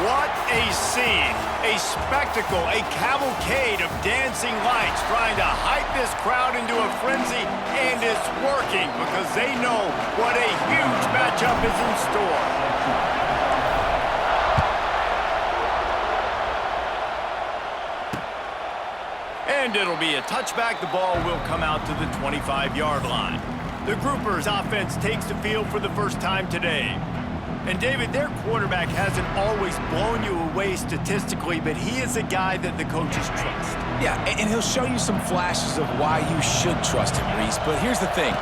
What a scene, a spectacle, a cavalcade of dancing lights trying to hype this crowd into a frenzy, and it's working because they know what a huge matchup is in store. And it'll be a touchback. The ball will come out to the 25-yard line. The Groupers offense takes the field for the first time today. And, David, their quarterback hasn't always blown you away statistically, but he is a guy that the coaches trust. Yeah, and he'll show you some flashes of why you should trust him, Reese. But here's the thing.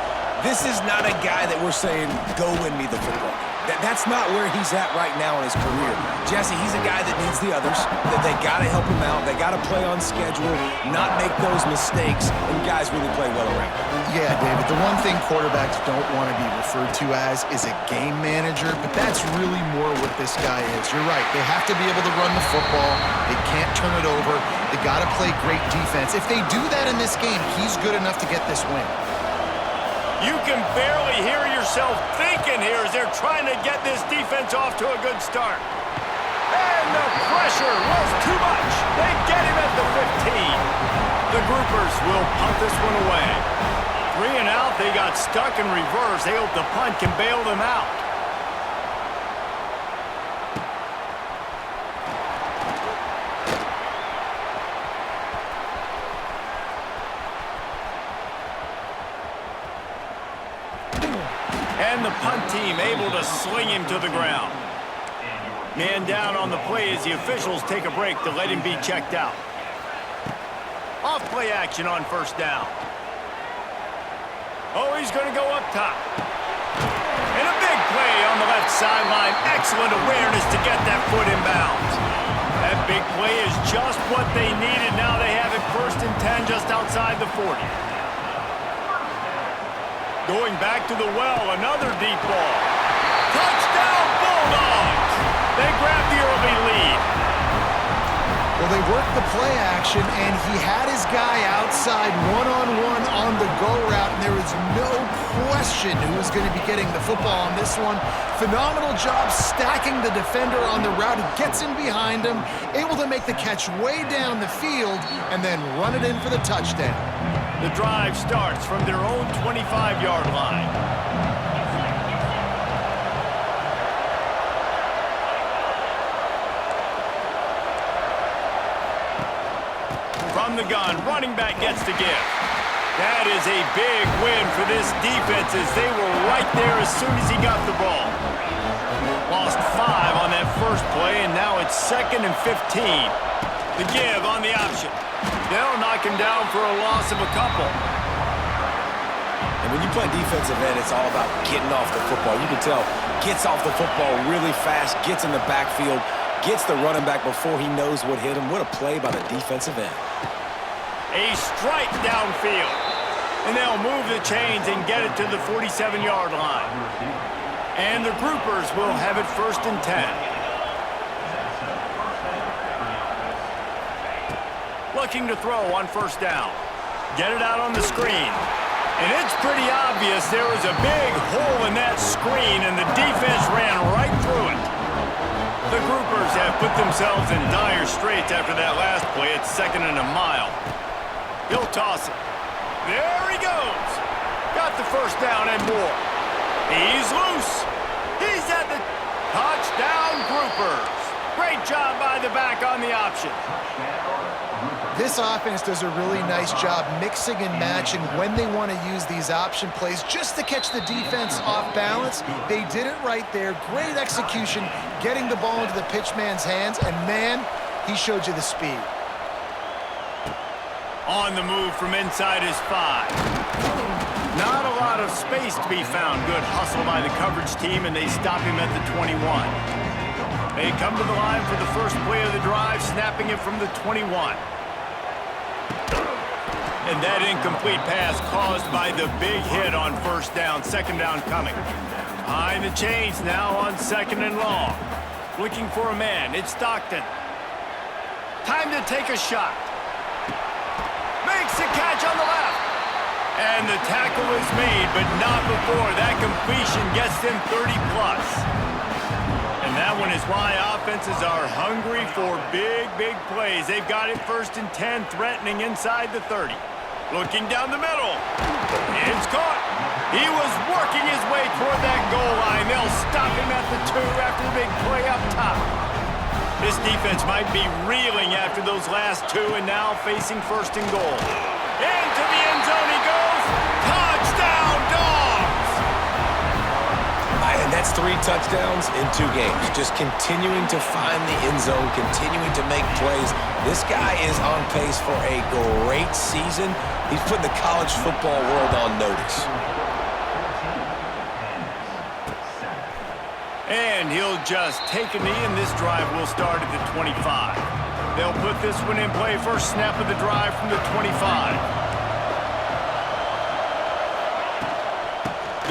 This is not a guy that we're saying, go win me the football. That's not where he's at right now in his career. Jesse, he's a guy that needs the others, that they got to help him out. They got to play on schedule, not make those mistakes, and guys really play well around. Yeah, David, the one thing quarterbacks don't want to be referred to as is a game manager, but that's really more what this guy is. You're right. They have to be able to run the football. They can't turn it over. They got to play great defense. If they do that in this game, he's good enough to get this win. You can barely hear yourself thinking here as they're trying to get this defense off to a good start. And the pressure was too much. They get him at the 15. The Groupers will punt this one away. 3 and out, they got stuck in reverse. They hope the punt can bail them out. And the punt team able to sling him to the ground. Man down on the play as the officials take a break to let him be checked out. Off play action on first down. Oh, he's going to go up top. And a big play on the left sideline. Excellent awareness to get that foot in bounds. That big play is just what they needed. Now they have it 1st and 10 just outside the 40. Going back to the well, another deep ball. Touchdown, Bulldogs! They grab the early lead. Well, they worked the play action, and he had his guy outside one-on-one on the go route, and there was no question who was going to be getting the football on this one. Phenomenal job stacking the defender on the route. He gets in behind him, able to make the catch way down the field, and then run it in for the touchdown. The drive starts from their own 25-yard line. From the gun, running back gets the give. That is a big win for this defense as they were right there as soon as he got the ball. Lost 5 on that first play, and now it's 2nd and 15. The give on the option. They'll knock him down for a loss of a couple. And when you play defensive end, it's all about getting off the football. You can tell, gets off the football really fast, gets in the backfield, gets the running back before he knows what hit him. What a play by the defensive end. A strike downfield. And they'll move the chains and get it to the 47-yard line. And the Groupers will have it 1st and 10. Looking to throw on first down. Get it out on the screen. And it's pretty obvious there was a big hole in that screen, and the defense ran right through it. The Groupers have put themselves in dire straits after that last play. It's 2nd and a mile. He'll toss it. There he goes. Got the first down and more. He's loose. He's at the touchdown, Groupers. Great job by the back on the option. This offense does a really nice job mixing and matching when they want to use these option plays just to catch the defense off balance. They did it right there. Great execution, getting the ball into the pitchman's hands, and man, he showed you the speed. On the move from inside his 5. Not a lot of space to be found. Good hustle by the coverage team, and they stop him at the 21. They come to the line for the first play of the drive, snapping it from the 21. And that incomplete pass caused by the big hit on first down. 2nd down coming. Behind the chains now on 2nd and long. Looking for a man. It's Stockton. Time to take a shot. Makes the catch on the left. And the tackle is made, but not before that completion gets them 30+. And that that one is why offenses are hungry for big, big plays. They've got it 1st and 10, threatening inside the 30. Looking down the middle. It's caught. He was working his way toward that goal line. They'll stop him at the 2 after the big play up top. This defense might be reeling after those last 2 and now facing 1st and goal. Into the end zone he goes. Touchdown, Dogs! And that's 3 touchdowns in 2 games. Just continuing to find the end zone, continuing to make plays. This guy is on pace for a great season. He's putting the college football world on notice. And he'll just take a knee, and this drive will start at the 25. They'll put this one in play. First snap of the drive from the 25.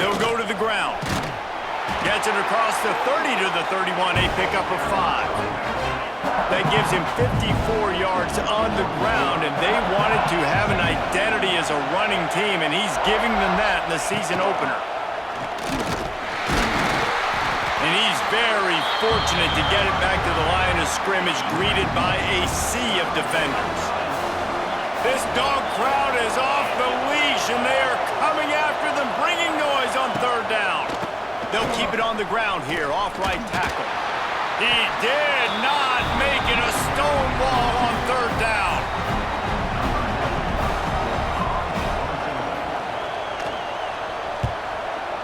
They'll go to the ground. Gets it across the 30 to the 31, a pickup of 5. That gives him 54 yards on the ground, and they wanted to have an identity as a running team, and he's giving them that in the season opener. And he's very fortunate to get it back to the line of scrimmage, greeted by a sea of defenders. This dog crowd is off the leash, and they are coming after them, bringing noise on 3rd down. They'll keep it on the ground here, off right tackle. He did not make it a stonewall on 3rd down.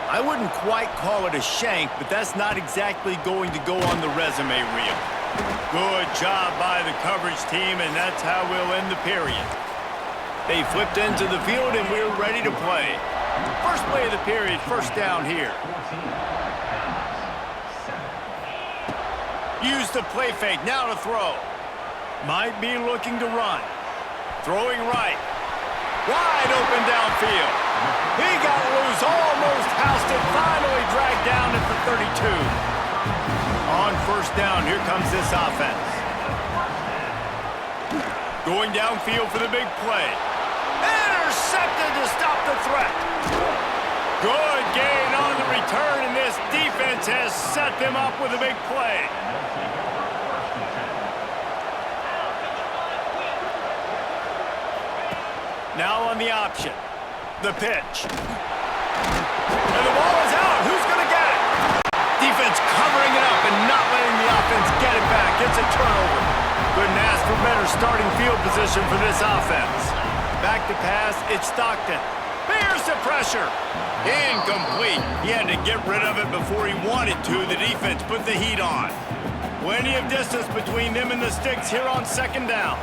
I wouldn't quite call it a shank, but that's not exactly going to go on the resume reel. Good job by the coverage team, and that's how we'll end the period. They flipped into the field, and we're ready to play. First play of the period, 1st down here. Use the play fake, now to throw. Might be looking to run. Throwing right. Wide open downfield. He got loose, almost housed it, finally dragged down at the 32. On 1st down, here comes this offense. Going downfield for the big play. Intercepted to stop the threat. Good gain on the return, and this defense has set them up with a big play. Now on the option. The pitch. And the ball is out. Who's going to get it? Defense covering it up and not letting the offense get it back. It's a turnover. Couldn't ask for better starting field position for this offense. Back to pass. It's Stockton. Bears the pressure. Incomplete. He had to get rid of it before he wanted to. The defense put the heat on. Plenty of distance between them and the sticks here on 2nd down.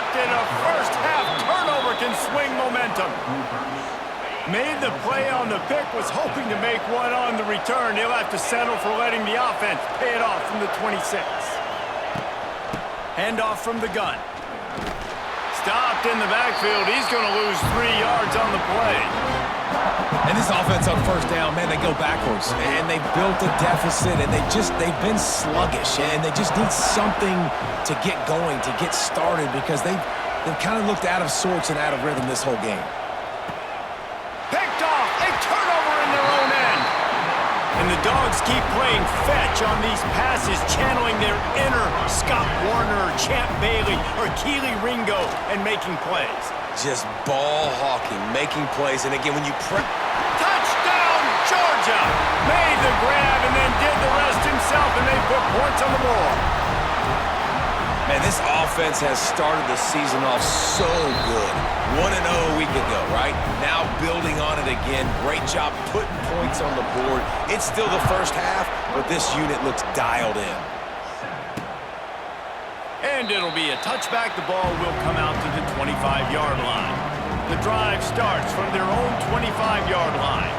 And a first-half turnover can swing momentum. Made the play on the pick, was hoping to make one on the return. He'll have to settle for letting the offense pay it off from the 26. Handoff from the gun. Stopped in the backfield. He's going to lose 3 yards on the play. And this offense on 1st down, man, they go backwards. And they built a deficit, and they've been sluggish. And they just need something to get going, to get started, because they've kind of looked out of sorts and out of rhythm this whole game. Picked off, a turnover in their own end. And the Dogs keep playing fetch on these passes, channeling their inner Scott Warner, Champ Bailey, or Keely Ringo, and making plays. Just ball hawking, making plays, and again, when you touchdown, Georgia! Made the grab and then did the rest himself, and they put points on the board. Man, this offense has started the season off so good. 1-0 a week ago, right? Now building on it again. Great job putting points on the board. It's still the 1st half, but this unit looks dialed in. And it'll be a touchback. The ball will come out to the 25-yard line. The drive starts from their own 25-yard line.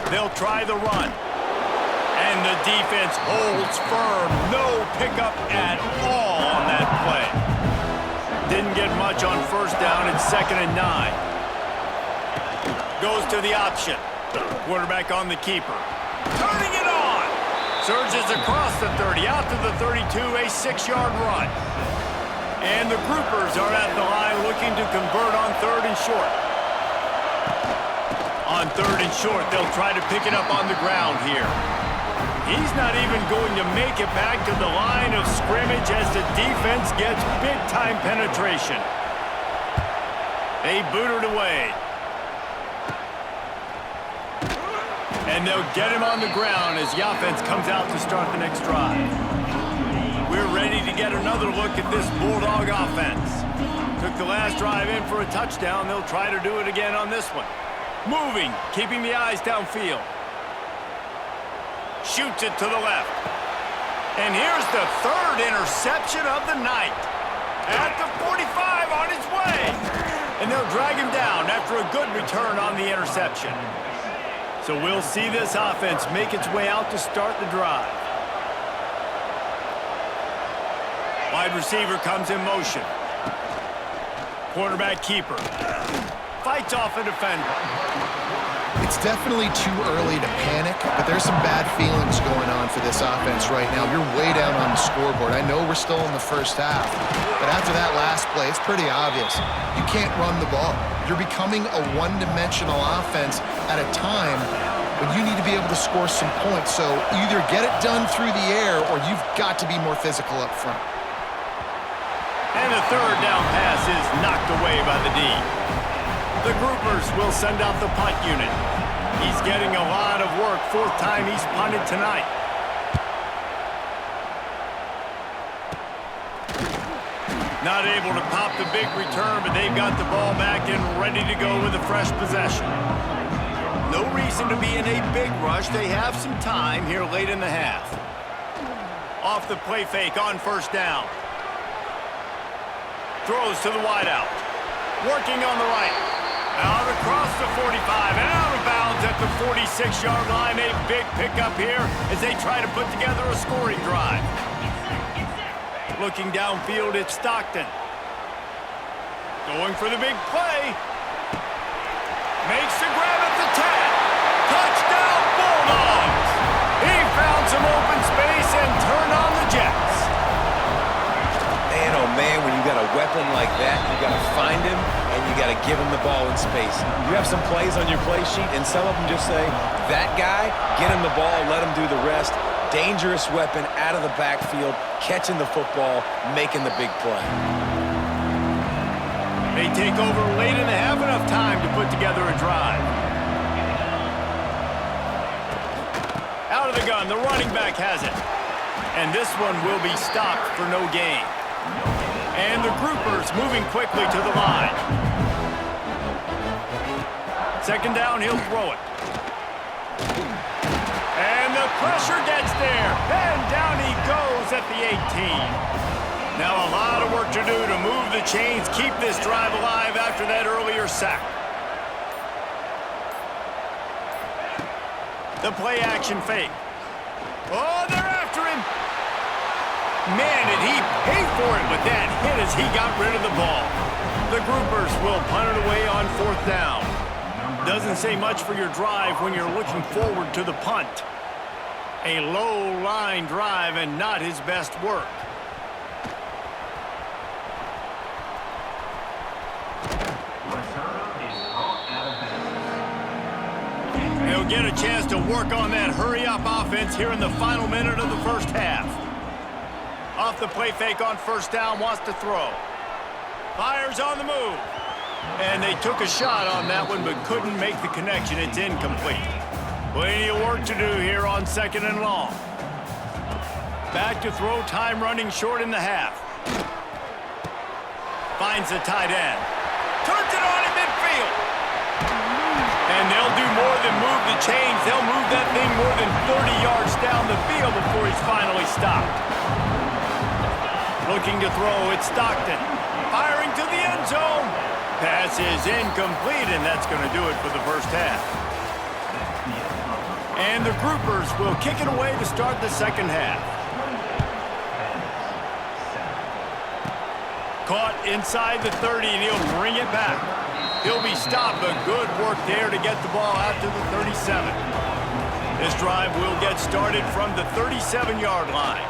They'll try the run. And the defense holds firm. No pickup at all on that play. Didn't get much on 1st down. It's 2nd and 9. Goes to the option. Quarterback on the keeper. Turning it on. Surges across the 30, out to the 32, a 6-yard run. And the groupers are at the line looking to convert on 3rd and short. On 3rd and short, they'll try to pick it up on the ground here. He's not even going to make it back to the line of scrimmage as the defense gets big-time penetration. They boot it away. And they'll get him on the ground as the offense comes out to start the next drive. We're ready to get another look at this Bulldog offense. Took the last drive in for a touchdown. They'll try to do it again on this one. Moving, keeping the eyes downfield. Shoots it to the left. And here's the 3rd interception of the night. At the 45 on his way. And they'll drag him down after a good return on the interception. So we'll see this offense make its way out to start the drive. Wide receiver comes in motion. Quarterback keeper. Fights off a defender. It's definitely too early to panic, but there's some bad feelings going on for this offense right now. You're way down on the scoreboard. I know we're still in the first half, but after that last play, it's pretty obvious. You can't run the ball. You're becoming a one-dimensional offense at a time when you need to be able to score some points. So either get it done through the air or you've got to be more physical up front. And the 3rd down pass is knocked away by the D. The groupers will send out the punt unit. He's getting a lot of work. 4th time he's punted tonight. Not able to pop the big return, but they've got the ball back and ready to go with a fresh possession. No reason to be in a big rush. They have some time here late in the half. Off the play fake on 1st down. Throws to the wideout. Working on the right. Out across the 45 and out of bounds at the 46-yard line. A big pickup here as they try to put together a scoring drive. Looking downfield, it's Stockton. Going for the big play. Makes the grab at the 10. Touchdown, Bulldogs! He found some open space and turned on the Jets. Man, oh man, when you got a weapon like that, you got to find him and you got to give him the ball in space. You have some plays on your play sheet, and some of them just say, that guy, get him the ball, let him do the rest. Dangerous weapon out of the backfield, catching the football, making the big play. They take over late in the half, enough time to put together a drive. Out of the gun, the running back has it. And this one will be stopped for no gain. And the groupers moving quickly to the line. 2nd down, he'll throw it. And the pressure gets there. And down he goes at the 18. Now a lot of work to do to move the chains, keep this drive alive after that earlier sack. The play action fake. Oh, they're after him. Man, did he pay for it with that hit as he got rid of the ball. The groupers will punt it away on 4th down. Doesn't say much for your drive when you're looking forward to the punt. A low line drive and not his best work. They'll get a chance to work on that hurry-up offense here in the final minute of the first half. Off the play fake on 1st down, wants to throw. Fires on the move. And they took a shot on that one, but couldn't make the connection. It's incomplete. Plenty of work to do here on 2nd and long. Back to throw, time running short in the half. Finds the tight end. Turns it on in midfield. And they'll do more than move the chains. They'll move that thing more than 30 yards down the field before he's finally stopped. Looking to throw, it's Stockton. Firing to the end zone. Pass is incomplete, and that's going to do it for the first half. And the groupers will kick it away to start the second half. Caught inside the 30, and he'll bring it back. He'll be stopped, but good work there to get the ball out to the 37. This drive will get started from the 37-yard line.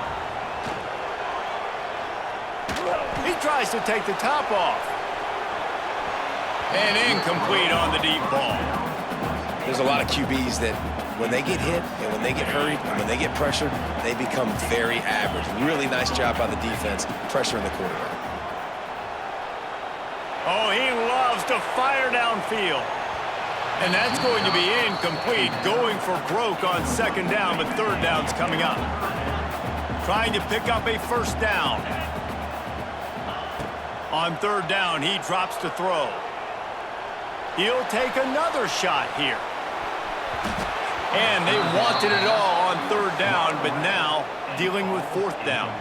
He tries to take the top off. And incomplete on the deep ball. There's a lot of QBs that when they get hit and when they get hurried and when they get pressured, they become very average. Really nice job by the defense, pressuring the quarterback. Oh, he loves to fire downfield. And that's going to be incomplete. Going for broke on second down, but third down's coming up. Trying to pick up a first down. On third down, he drops to throw. He'll take another shot here. And they wanted it all on third down, but now dealing with fourth down.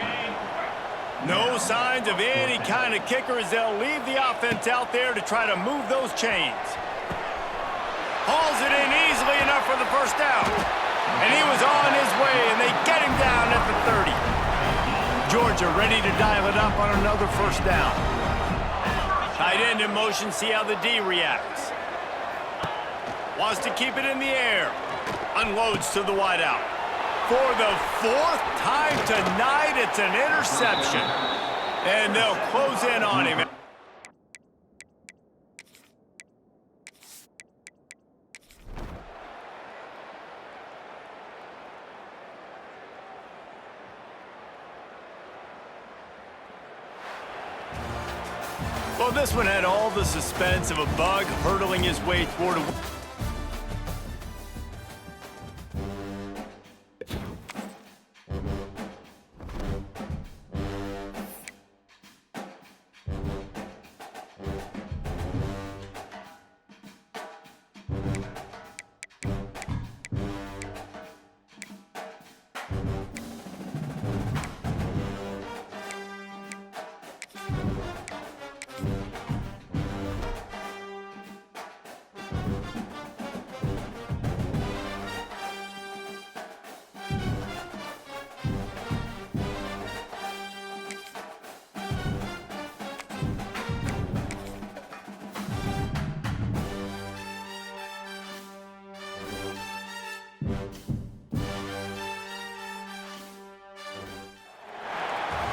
No signs of any kind of kicker as they'll leave the offense out there to try to move those chains. Hauls it in easily enough for the first down. And he was on his way, and they get him down at the 30. Georgia ready to dial it up on another first down. Tight end in motion, see how the D reacts. Wants to keep it in the air. Unloads to the wideout. For the fourth time tonight, it's an interception. And they'll close in on him. Well, this one had all the suspense of a bug hurtling his way toward a...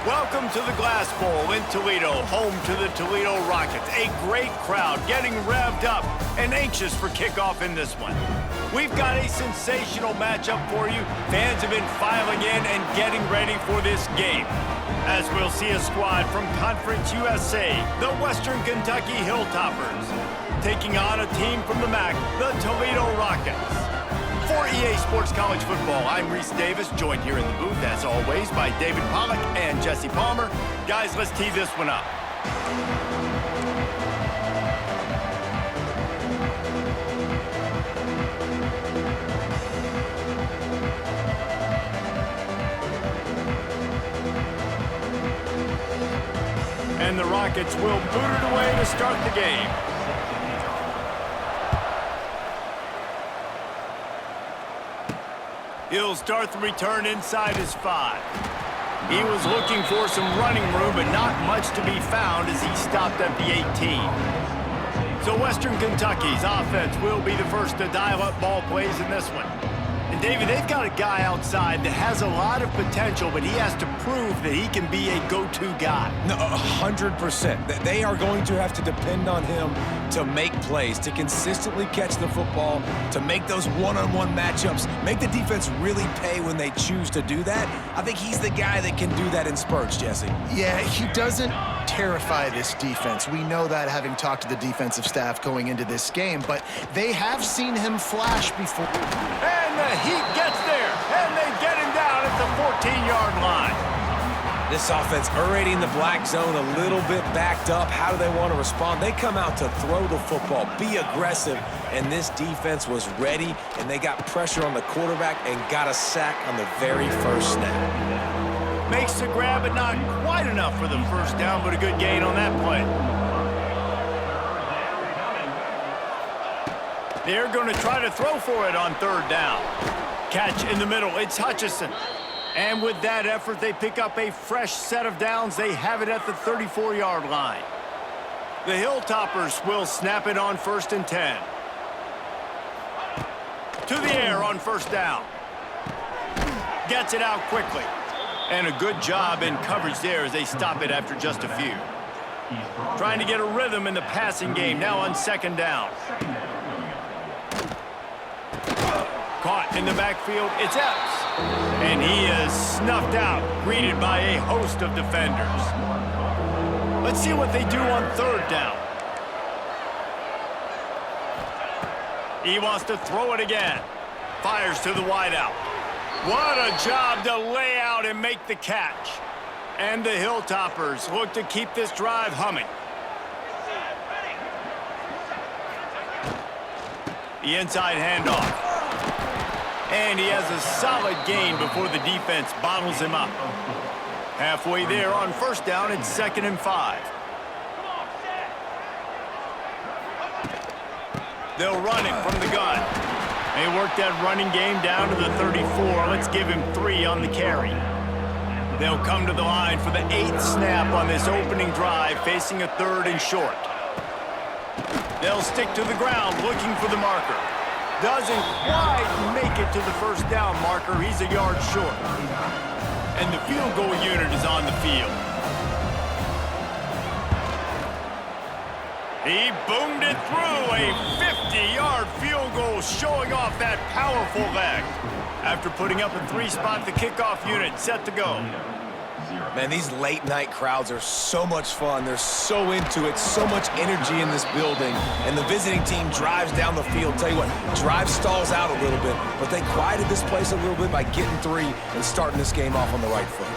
Welcome to the Glass Bowl in Toledo, home to the Toledo Rockets. A great crowd getting revved up and anxious for kickoff in this one. We've got a sensational matchup for you. Fans have been filing in and getting ready for this game. As we'll see a squad from Conference USA, the Western Kentucky Hilltoppers, taking on a team from the MAC, the Toledo Rockets. For EA Sports College Football, I'm Reese Davis, joined here in the booth, as always, by David Pollack and Jesse Palmer. Guys, let's tee this one up. And the Rockets will boot it away to start the game. He'll start the return inside his 5. He was looking for some running room, but not much to be found as he stopped at the 18. So Western Kentucky's offense will be the first to dial up ball plays in this one. And David, they've got a guy outside that has a lot of potential, but he has to prove that he can be a go-to guy. No, 100%. They are going to have to depend on him to make plays, to consistently catch the football, to make those one-on-one matchups, make the defense really pay when they choose to do that. I think he's the guy that can do that in spurts, Jesse. Yeah, he doesn't terrify this defense. We know that, having talked to the defensive staff going into this game, but they have seen him flash before. And the heat gets there, and they get him down at the 14-yard line. This offense already in the black zone, a little bit backed up. How do they want to respond? They come out to throw the football, be aggressive, and this defense was ready, and they got pressure on the quarterback and got a sack on the very first snap. Makes the grab, but not quite enough for the first down, but a good gain on that play. They're going to try to throw for it on third down. Catch in the middle, it's Hutchison. And with that effort, they pick up a fresh set of downs. They have it at the 34-yard line. The Hilltoppers will snap it on 1st and 10. To the air on first down. Gets it out quickly. And a good job in coverage there as they stop it after just a few. Trying to get a rhythm in the passing game now on second down. Caught in the backfield, it's Epps. And he is snuffed out, greeted by a host of defenders. Let's see what they do on third down. He wants to throw it again. Fires to the wideout. What a job to lay out and make the catch. And the Hilltoppers look to keep this drive humming. The inside handoff. And he has a solid gain before the defense bottles him up. Halfway there on first down, it's 2nd and 5. They'll run it from the gun. They work that running game down to the 34. Let's give him 3 on the carry. They'll come to the line for the 8th snap on this opening drive, facing a 3rd and short. They'll stick to the ground looking for the marker. Doesn't quite make it to the first down marker. He's a yard short. And the field goal unit is on the field. He boomed it through a 50-yard field goal, showing off that powerful leg. After putting up a 3-spot, the kickoff unit set to go. Man, these late-night crowds are so much fun. They're so into it, so much energy in this building. And the visiting team drives down the field. Tell you what, drive stalls out a little bit, but they quieted this place a little bit by getting 3 and starting this game off on the right foot.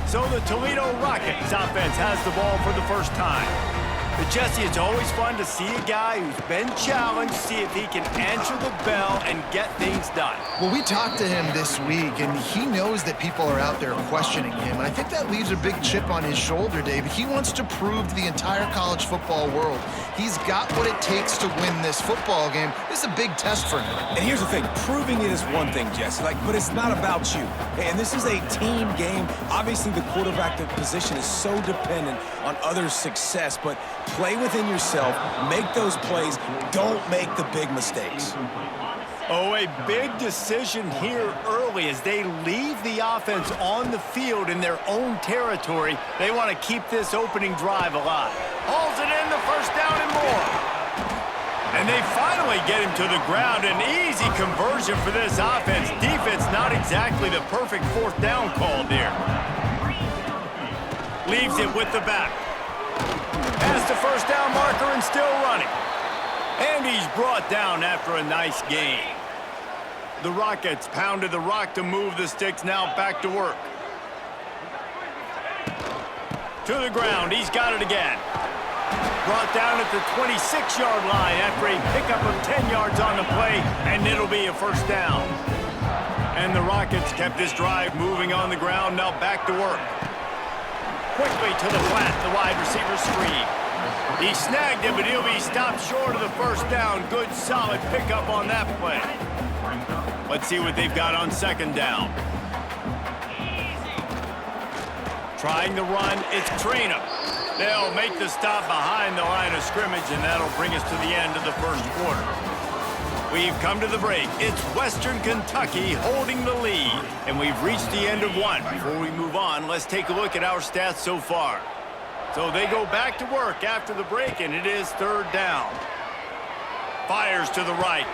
So the Toledo Rockets offense has the ball for the first time. But Jesse, it's always fun to see a guy who's been challenged, see if he can answer the bell and get things done. Well, we talked to him this week, and he knows that people are out there questioning him. And I think that leaves a big chip on his shoulder, David. He wants to prove to the entire college football world he's got what it takes to win this football game. This is a big test for him. And here's the thing, proving it is one thing, Jesse, but it's not about you. And this is a team game. Obviously, the quarterback position is so dependent on others' success, but play within yourself, make those plays, don't make the big mistakes. Oh, a big decision here early as they leave the offense on the field in their own territory. They want to keep this opening drive alive. Hauls it in, the first down and more. And they finally get him to the ground. An easy conversion for this offense. Defense not exactly the perfect 4th down call there. Leaves it with the back. Past the first down marker and still running. And he's brought down after a nice gain. The Rockets pounded the rock to move the sticks, now back to work. To the ground, he's got it again. Brought down at the 26-yard line after a pickup of 10 yards on the play, and it'll be a first down. And the Rockets kept this drive moving on the ground, now back to work. Quickly to the flat, the wide receiver screen. He snagged him, but he'll be stopped short of the first down. Good, solid pickup on that play. Let's see what they've got on 2nd down. Trying the run, it's Traynor. They'll make the stop behind the line of scrimmage, and that'll bring us to the end of the first quarter. We've come to the break. It's Western Kentucky holding the lead, and we've reached the end of one. Before we move on, let's take a look at our stats so far. So they go back to work after the break, and it is 3rd down. Fires to the right.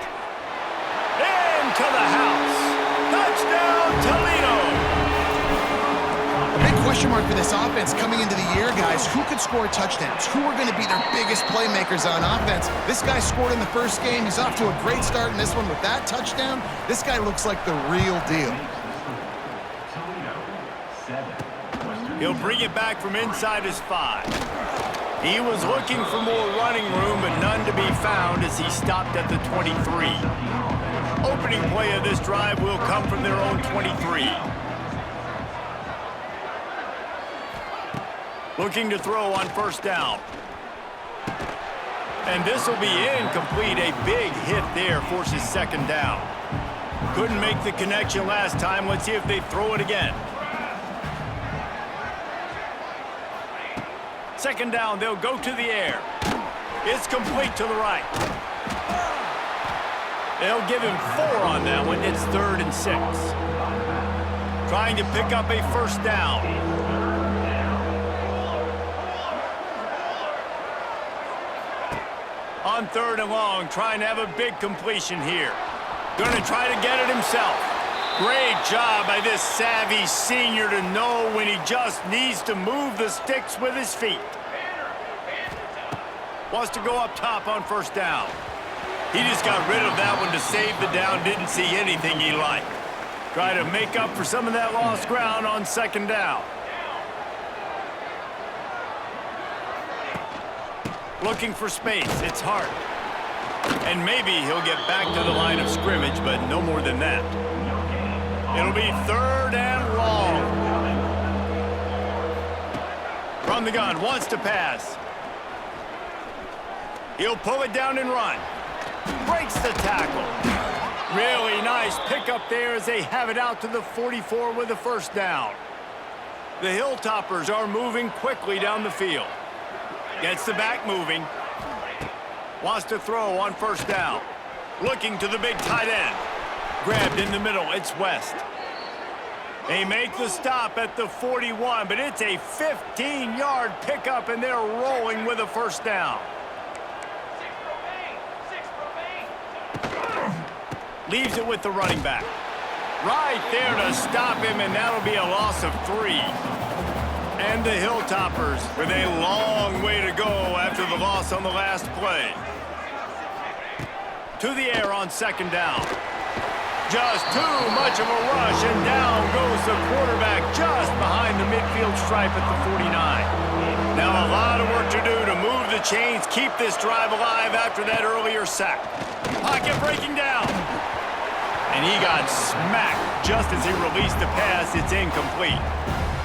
Into the house. Touchdown, Toledo! A big question mark for this offense coming into the year, guys. Who could score touchdowns? Who are going to be their biggest playmakers on offense? This guy scored in the first game. He's off to a great start in this one with that touchdown. This guy looks like the real deal. He'll bring it back from inside his 5. He was looking for more running room, but none to be found as he stopped at the 23. Opening play of this drive will come from their own 23. Looking to throw on first down. And this will be incomplete. A big hit there forces 2nd down. Couldn't make the connection last time. Let's see if they throw it again. 2nd down, they'll go to the air. It's complete to the right. They'll give him 4 on that one. It's 3rd and 6. Trying to pick up a first down. On 3rd and long, trying to have a big completion here. Going to try to get it himself. Great job by this savvy senior to know when he just needs to move the sticks with his feet. Wants to go up top on first down. He just got rid of that one to save the down. Didn't see anything he liked. Try to make up for some of that lost ground on second down. Looking for space. It's hard. And maybe he'll get back to the line of scrimmage, but no more than that. It'll be third and long. From the gun, wants to pass. He'll pull it down and run. Breaks the tackle. Really nice pickup there as they have it out to the 44 with a first down. The Hilltoppers are moving quickly down the field. Gets the back moving. Wants to throw on first down. Looking to the big tight end. Grabbed in the middle. It's West. They make the stop at the 41, but it's a 15-yard pickup, and they're rolling with a first down. Leaves it with the running back. Right there to stop him, and that'll be a loss of 3. And the Hilltoppers with a long way to go after the loss on the last play. To the air on second down. Just too much of a rush, and down goes the quarterback just behind the midfield stripe at the 49. Now a lot of work to do to move the chains, keep this drive alive after that earlier sack. Pocket breaking down. And he got smacked just as he released the pass. It's incomplete.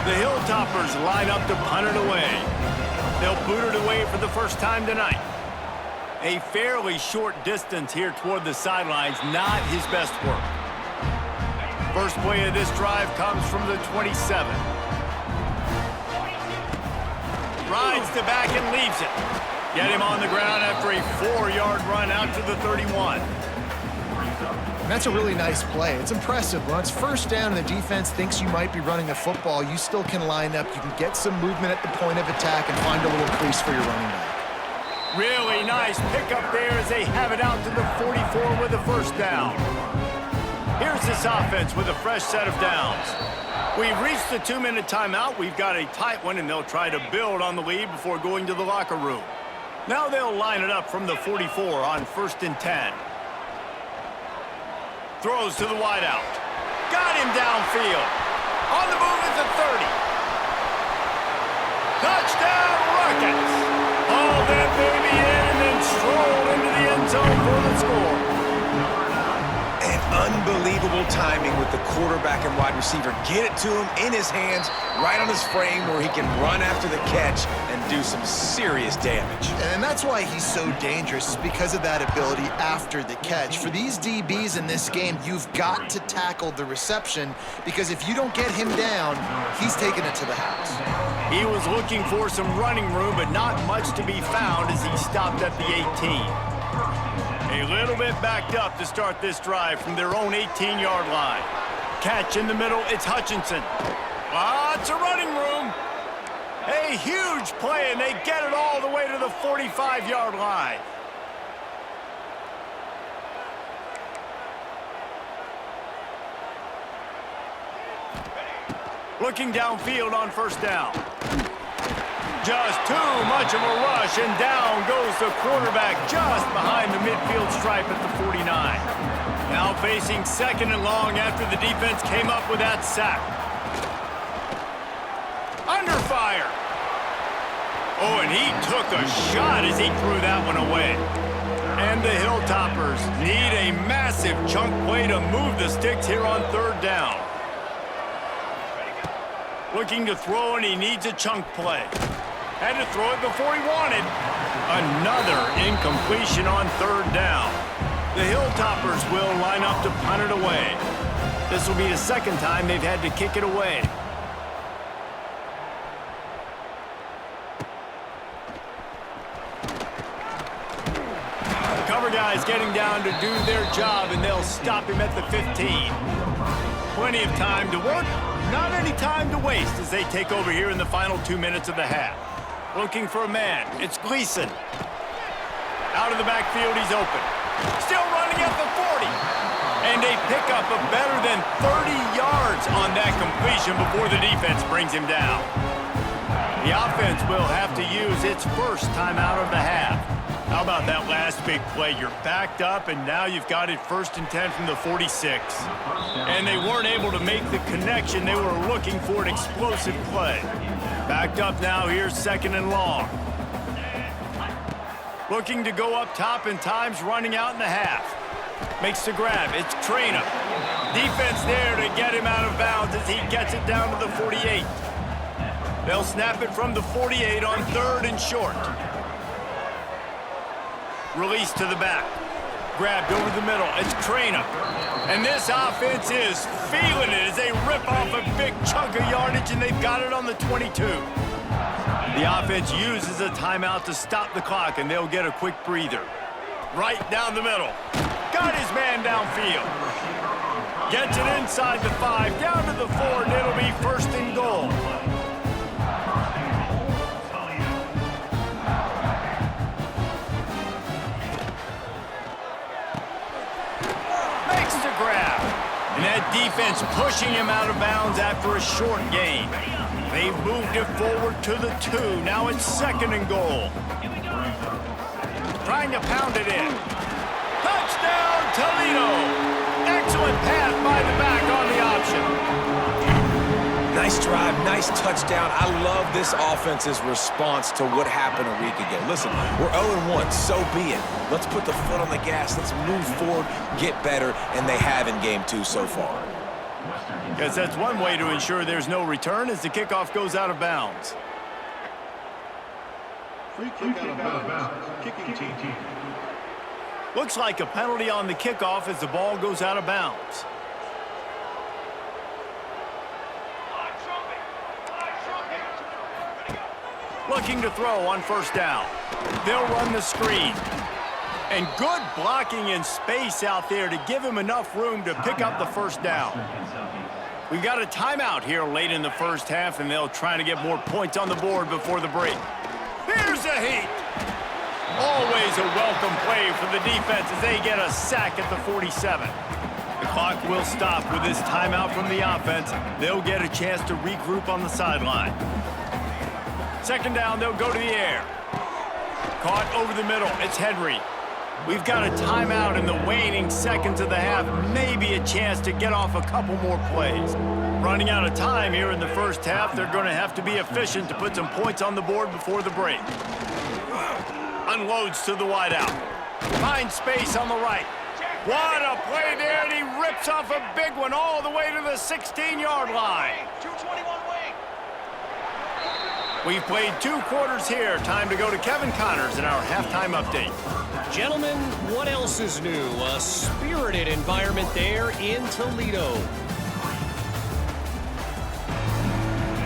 The Hilltoppers line up to punt it away. They'll boot it away for the first time tonight. A fairly short distance here toward the sidelines, not his best work. First play of this drive comes from the 27. Rides the back and leaves it. Get him on the ground after a 4-yard run out to the 31. And that's a really nice play. It's impressive. When it's first down and the defense thinks you might be running the football, you still can line up. You can get some movement at the point of attack and find a little crease for your running back. Really nice pickup there as they have it out to the 44 with a first down. Here's this offense with a fresh set of downs. We've reached the 2-minute timeout. We've got a tight one, and they'll try to build on the lead before going to the locker room. Now they'll line it up from the 44 on 1st and 10. Throws to the wideout. Got him downfield. On the move at the 30. Touchdown, Rockets. Hauled that baby in and then strolled into the end zone for the score. And unbelievable timing with the quarterback and wide receiver. Get it to him in his hands, right on his frame where he can run after the catch and do some serious damage. And that's why he's so dangerous, is because of that ability after the catch. For these DBs in this game, you've got to tackle the reception, because if you don't get him down, he's taking it to the house. He was looking for some running room, but not much to be found as he stopped at the 18. A little bit backed up to start this drive from their own 18-yard line. Catch in the middle, it's Hutchinson. Lots of running room. A huge play, and they get it all the way to the 45-yard line. Looking downfield on first down. Just too much of a rush, and down goes the quarterback just behind the midfield stripe at the 49. Now facing 2nd and long after the defense came up with that sack. Under fire. Oh, and he took a shot as he threw that one away. And the Hilltoppers need a massive chunk play to move the sticks here on 3rd down. Looking to throw, and he needs a chunk play. Had to throw it before he wanted. Another incompletion on 3rd down. The Hilltoppers will line up to punt it away. This will be the 2nd time they've had to kick it away. Cover guys getting down to do their job, and they'll stop him at the 15. Plenty of time to work, not any time to waste as they take over here in the final 2 minutes of the half. Looking for a man. It's Gleason. Out of the backfield, he's open. Still running at the 40. And a pickup of better than 30 yards on that completion before the defense brings him down. The offense will have to use its first timeout of the half. How about that last big play? You're backed up, and now you've got it 1st and 10 from the 46. And they weren't able to make the connection. They were looking for an explosive play. Backed up now, here's 2nd and long. Looking to go up top, and time's running out in the half. Makes the grab. It's Trainer. Defense there to get him out of bounds as he gets it down to the 48. They'll snap it from the 48 on 3rd and short. Release to the back. Grabbed over the middle. It's Trainer. And this offense is feeling it as they rip off a big chunk of yardage, and they've got it on the 22. The offense uses a timeout to stop the clock, and they'll get a quick breather. Right down the middle. Got his man downfield. Gets it inside the 5, down to the 4, and it'll be 1st and goal. Makes the grab. And that defense pushing him out of bounds after a short gain. They've moved it forward to the 2. Now it's 2nd and goal. Trying to pound it in. Touchdown, Toledo! Excellent pass by the back on the option. Nice drive, nice touchdown. I love this offense's response to what happened a week ago. Listen, we're 0-1, so be it. Let's put the foot on the gas. Let's move forward, get better, and they have in game 2 so far. Guess that's one way to ensure there's no return as the kickoff goes out of bounds. Free kick out of bounds. Kicking team. Looks like a penalty on the kickoff as the ball goes out of bounds. Looking to throw on 1st down. They'll run the screen. And good blocking in space out there to give him enough room to pick up the 1st down. We've got a timeout here late in the 1st half, and they'll try to get more points on the board before the break. Here's a heat. Always a welcome play for the defense as they get a sack at the 47. The clock will stop with this timeout from the offense. They'll get a chance to regroup on the sideline. 2nd down, they'll go to the air. Caught over the middle. It's Henry. We've got a timeout in the waning seconds of the half. Maybe a chance to get off a couple more plays. Running out of time here in the 1st half. They're going to have to be efficient to put some points on the board before the break. Unloads to the wideout. Finds space on the right. What a play there, and he rips off a big one all the way to the 16-yard line. 221 wing. We've played 2 quarters here. Time to go to Kevin Connors in our halftime update. Gentlemen, what else is new? A spirited environment there in Toledo.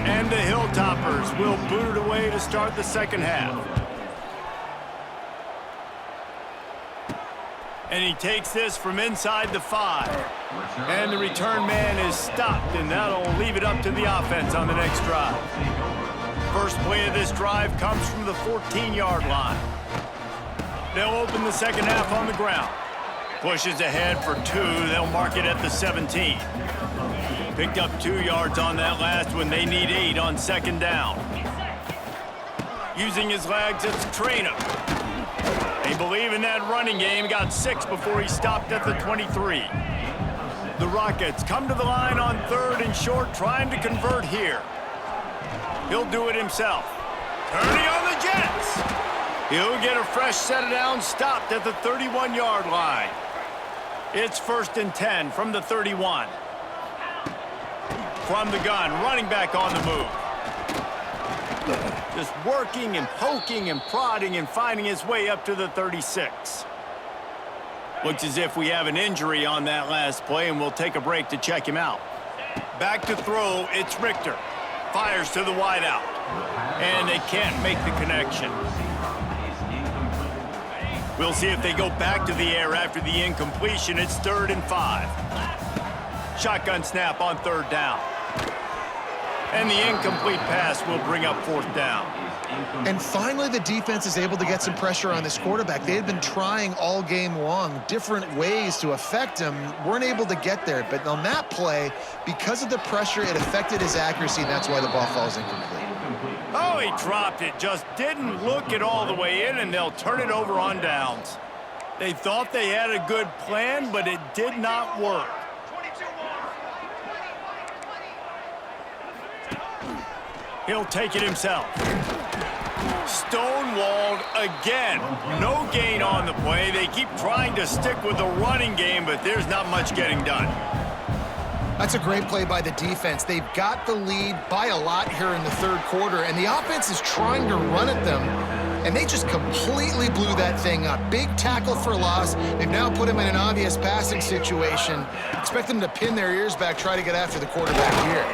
And the Hilltoppers will boot it away to start the 2nd half. And he takes this from inside the 5. And the return man is stopped, and that'll leave it up to the offense on the next drive. First play of this drive comes from the 14-yard line. They'll open the 2nd half on the ground. Pushes ahead for 2. They'll mark it at the 17. Picked up 2 yards on that last one. They need 8 on 2nd down. Using his legs, it's Trainer. They believe in that running game. Got 6 before he stopped at the 23. The Rockets come to the line on 3rd and short, trying to convert here. He'll do it himself. Turning on the Jets. He'll get a fresh set of downs, stopped at the 31-yard line. It's 1st and 10 from the 31. From the gun, running back on the move. Just working and poking and prodding and finding his way up to the 36. Looks as if we have an injury on that last play, and we'll take a break to check him out. Back to throw, it's Richter. Fires to the wideout. And they can't make the connection. We'll see if they go back to the air after the incompletion. It's 3rd and 5. Shotgun snap on 3rd down. And the incomplete pass will bring up 4th down. And finally, the defense is able to get some pressure on this quarterback. They had been trying all game long different ways to affect him, weren't able to get there. But on that play, because of the pressure, it affected his accuracy, and that's why the ball falls incomplete. Oh, he dropped it. Just didn't look it all the way in, and they'll turn it over on downs. They thought they had a good plan, but it did not work. He'll take it himself. Stonewalled again. No gain on the play. They keep trying to stick with the running game, but there's not much getting done. That's a great play by the defense. They've got the lead by a lot here in the third quarter, and the offense is trying to run at them, and they just completely blew that thing up. Big tackle for loss. They've now put him in an obvious passing situation. Expect them to pin their ears back, try to get after the quarterback here.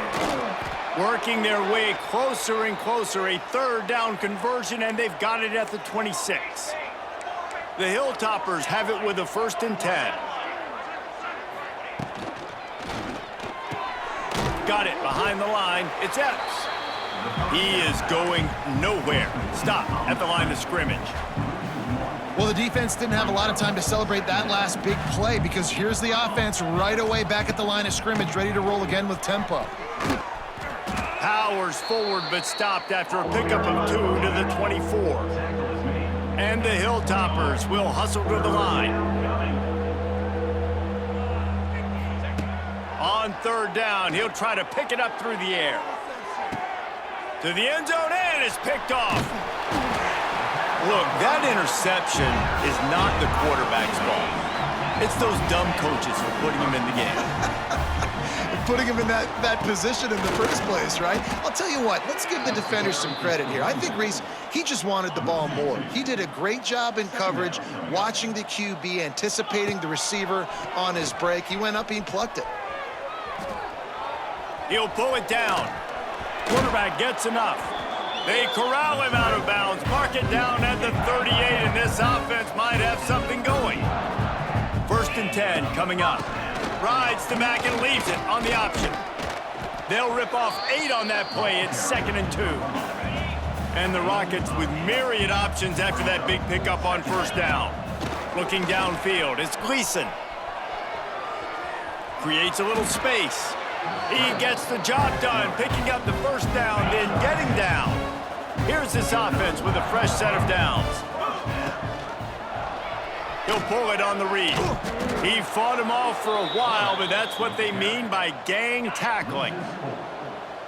Working their way closer and closer, a third down conversion, and they've got it at the 26. The Hilltoppers have it with a 1st and 10. Got it behind the line. It's Epps. He is going nowhere. Stop at the line of scrimmage. Well, the defense didn't have a lot of time to celebrate that last big play because here's the offense right away back at the line of scrimmage, ready to roll again with tempo. Powers forward, but stopped after a pickup of 2 to the 24. And the Hilltoppers will hustle to the line. On 3rd down, he'll try to pick it up through the air. To the end zone, and it's picked off. Look, that interception is not the quarterback's fault. It's those dumb coaches for putting him in the game. Putting him in that position in the first place, right? I'll tell you what, let's give the defenders some credit here. I think Reese, he just wanted the ball more. He did a great job in coverage, watching the QB, anticipating the receiver on his break. He went up and he plucked it. He'll pull it down. Quarterback gets enough. They corral him out of bounds, mark it down at the 38, and this offense might have something going. 1st and 10 coming up. Rides the back and leaves it on the option. They'll rip off 8 on that play. It's 2nd and 2. And the Rockets with myriad options after that big pickup on 1st down. Looking downfield, it's Gleason. Creates a little space. He gets the job done, picking up the 1st down, then getting down. Here's this offense with a fresh set of downs. He'll pull it on the read. He fought him off for a while, but that's what they mean by gang tackling.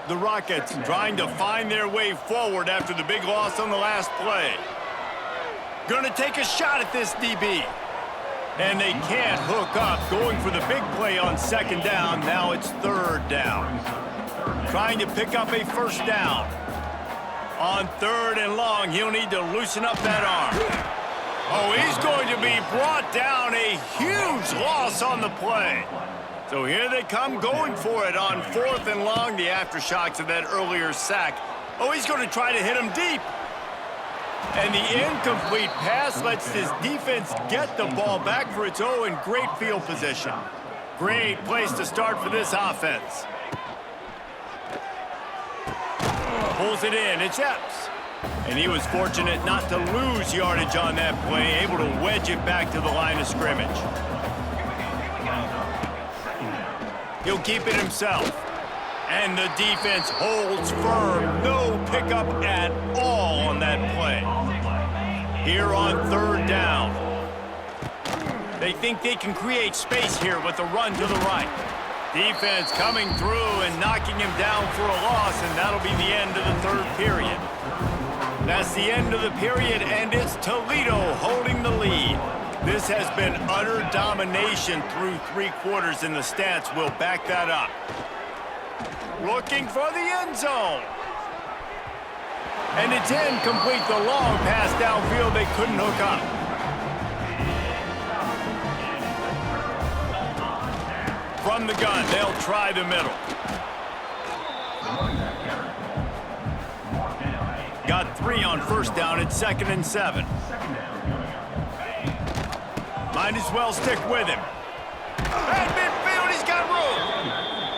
The Rockets trying to find their way forward after the big loss on the last play. Gonna take a shot at this DB. And they can't hook up, going for the big play on 2nd down. Now it's 3rd down. Trying to pick up a 1st down. On 3rd and long, he'll need to loosen up that arm. Oh, he's going to be brought down. A huge loss on the play. So here they come going for it on 4th and long, the aftershocks of that earlier sack. Oh, he's going to try to hit him deep. And the incomplete pass lets this defense get the ball back for its own great field position. Great place to start for this offense. Pulls it in. It's Epps. And he was fortunate not to lose yardage on that play, able to wedge it back to the line of scrimmage. He'll keep it himself. And the defense holds firm. No pickup at all on that play. Here on 3rd down. They think they can create space here with the run to the right. Defense coming through and knocking him down for a loss, and that'll be the end of the 3rd period. That's the end of the period, and it's Toledo holding the lead. This has been utter domination through 3 quarters, and the stats will back that up. Looking for the end zone. And it's incomplete. The long pass downfield, they couldn't hook up. From the gun, they'll try the middle. Got 3 on 1st down. It's 2nd and 7. Might as well stick with him. At midfield, he's got room.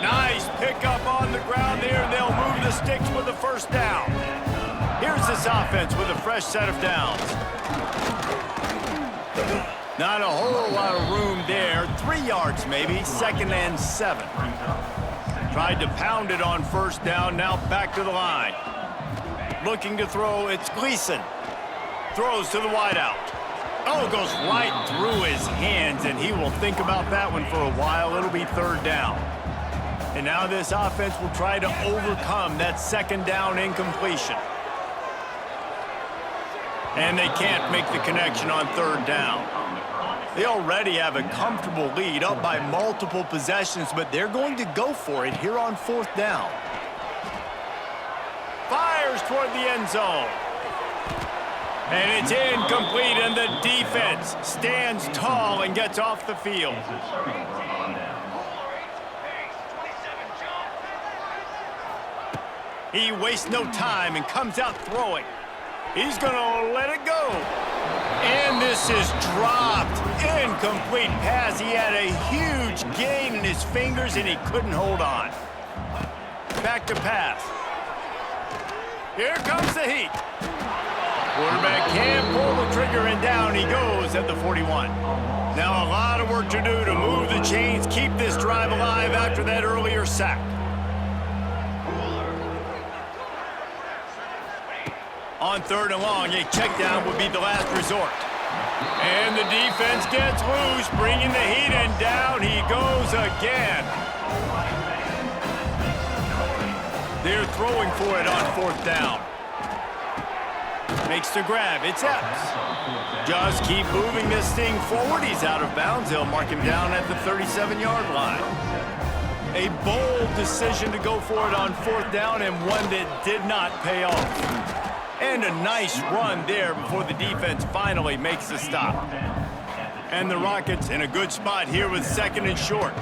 Nice pickup on the ground there. They'll move the sticks with the 1st down. Here's this offense with a fresh set of downs. Not a whole lot of room there. 3 yards maybe, 2nd and 7. Tried to pound it on first down, now back to the line. Looking to throw, it's Gleason. Throws to the wideout. Oh, goes right through his hands, and he will think about that one for a while. It'll be 3rd down. And now this offense will try to overcome that 2nd down incompletion. And they can't make the connection on 3rd down. They already have a comfortable lead, up by multiple possessions, but they're going to go for it here on 4th down. Fires toward the end zone. And it's incomplete, and the defense stands tall and gets off the field. He wastes no time and comes out throwing. He's going to let it go. And this is dropped. Incomplete pass. He had a huge gain in his fingers, and he couldn't hold on. Back to pass. Here comes the heat. Quarterback can't pull the trigger, and down he goes at the 41. Now a lot of work to do to move the chains, keep this drive alive after that earlier sack. On 3rd and long, a check down would be the last resort. And the defense gets loose, bringing the heat, and down he goes again. They're throwing for it on 4th down. Makes the grab. It's Epps. Just keep moving this thing forward. He's out of bounds. They'll mark him down at the 37-yard line. A bold decision to go for it on 4th down, and one that did not pay off. And a nice run there before the defense finally makes the stop. And the Rockets in a good spot here with 2nd and short.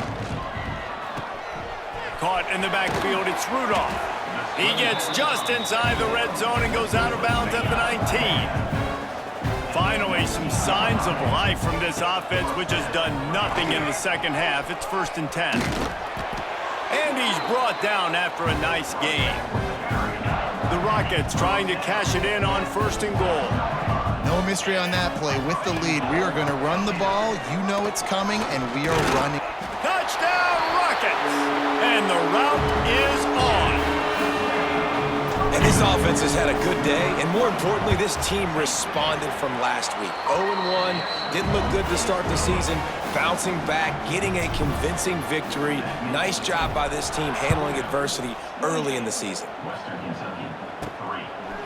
Caught in the backfield, it's Rudolph. He gets just inside the red zone and goes out of bounds at the 19. Finally, some signs of life from this offense, which has done nothing in the 2nd half. It's 1st and 10. And he's brought down after a nice gain. The Rockets trying to cash it in on 1st and goal. No mystery on that play. With the lead, we are going to run the ball. You know it's coming, and we are running. Touchdown, Rockets! And the route is on. And this offense has had a good day, and more importantly, this team responded from last week. 0-1, didn't look good to start the season, bouncing back, getting a convincing victory. Nice job by this team handling adversity early in the season.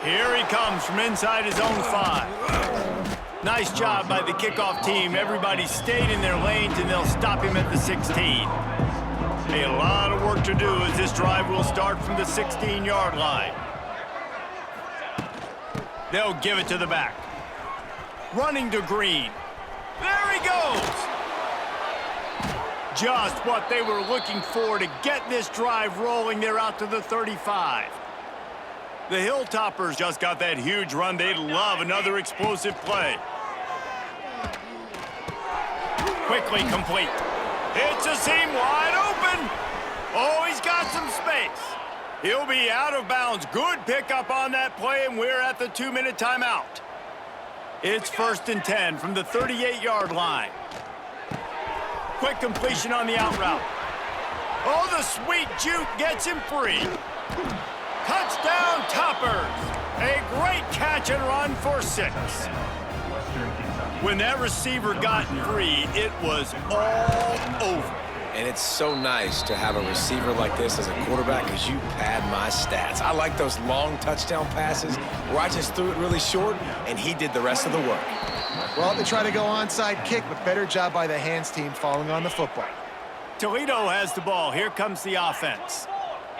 Here he comes from inside his own 5. Nice job by the kickoff team. Everybody stayed in their lanes, and they'll stop him at the 16. A lot of work to do as this drive will start from the 16-yard line. They'll give it to the back. Running to Green. There he goes. Just what they were looking for to get this drive rolling. They're out to the 35. The Hilltoppers just got that huge run. They'd love another explosive play. Quickly complete. It's a seam wide open. Oh, he's got some space. He'll be out of bounds. Good pickup on that play, and we're at the 2-minute timeout. It's 1st and 10 from the 38-yard line. Quick completion on the out route. Oh, the sweet juke gets him free. Touchdown, Toppers. A great catch and run for 6. When that receiver got free, it was all over. And it's so nice to have a receiver like this as a quarterback because you pad my stats. I like those long touchdown passes where I just threw it really short, and he did the rest of the work. Well, they try to go onside kick, but better job by the hands team falling on the football. Toledo has the ball. Here comes the offense.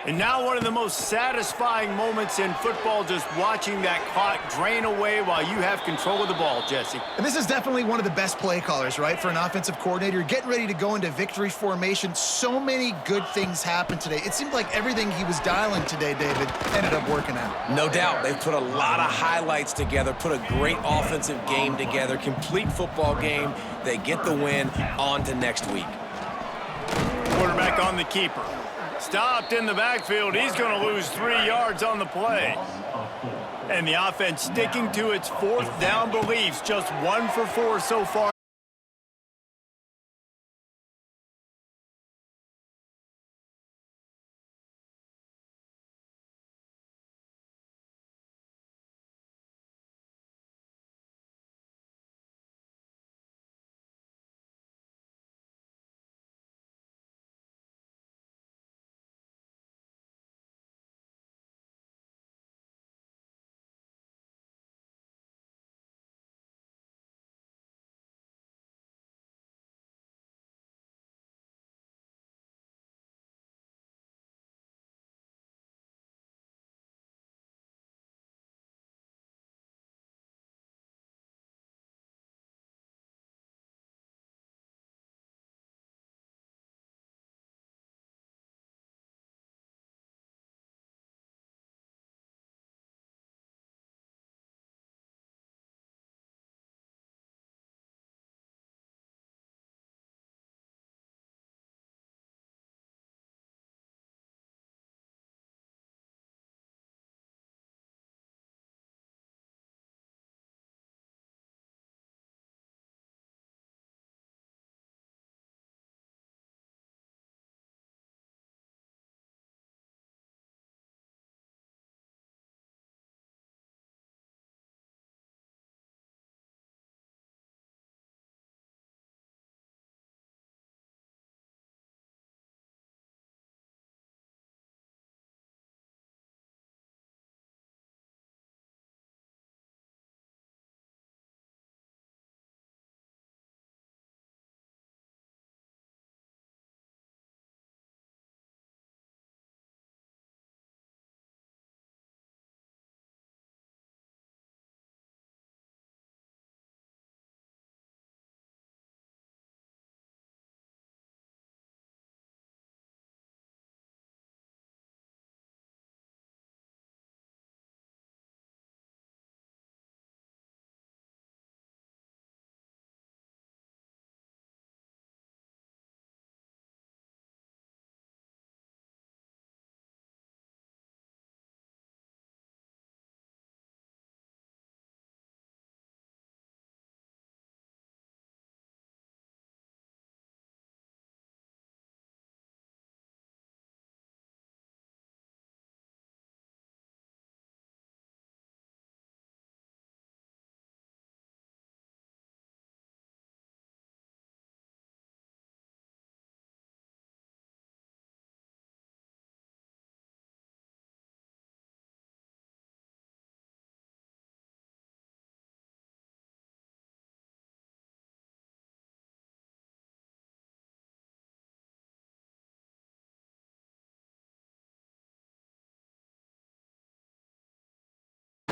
And now one of the most satisfying moments in football, just watching that clock drain away while you have control of the ball, Jesse. And this is definitely one of the best play callers, right, for an offensive coordinator. Getting ready to go into victory formation. So many good things happened today. It seemed like everything he was dialing today, David, ended up working out. No doubt. They've put a lot of highlights together, put a great offensive game together, complete football game. They get the win. On to next week. Quarterback on the keeper. Stopped in the backfield. He's going to lose 3 yards on the play. And the offense sticking to its fourth down beliefs, just 1 for 4 so far.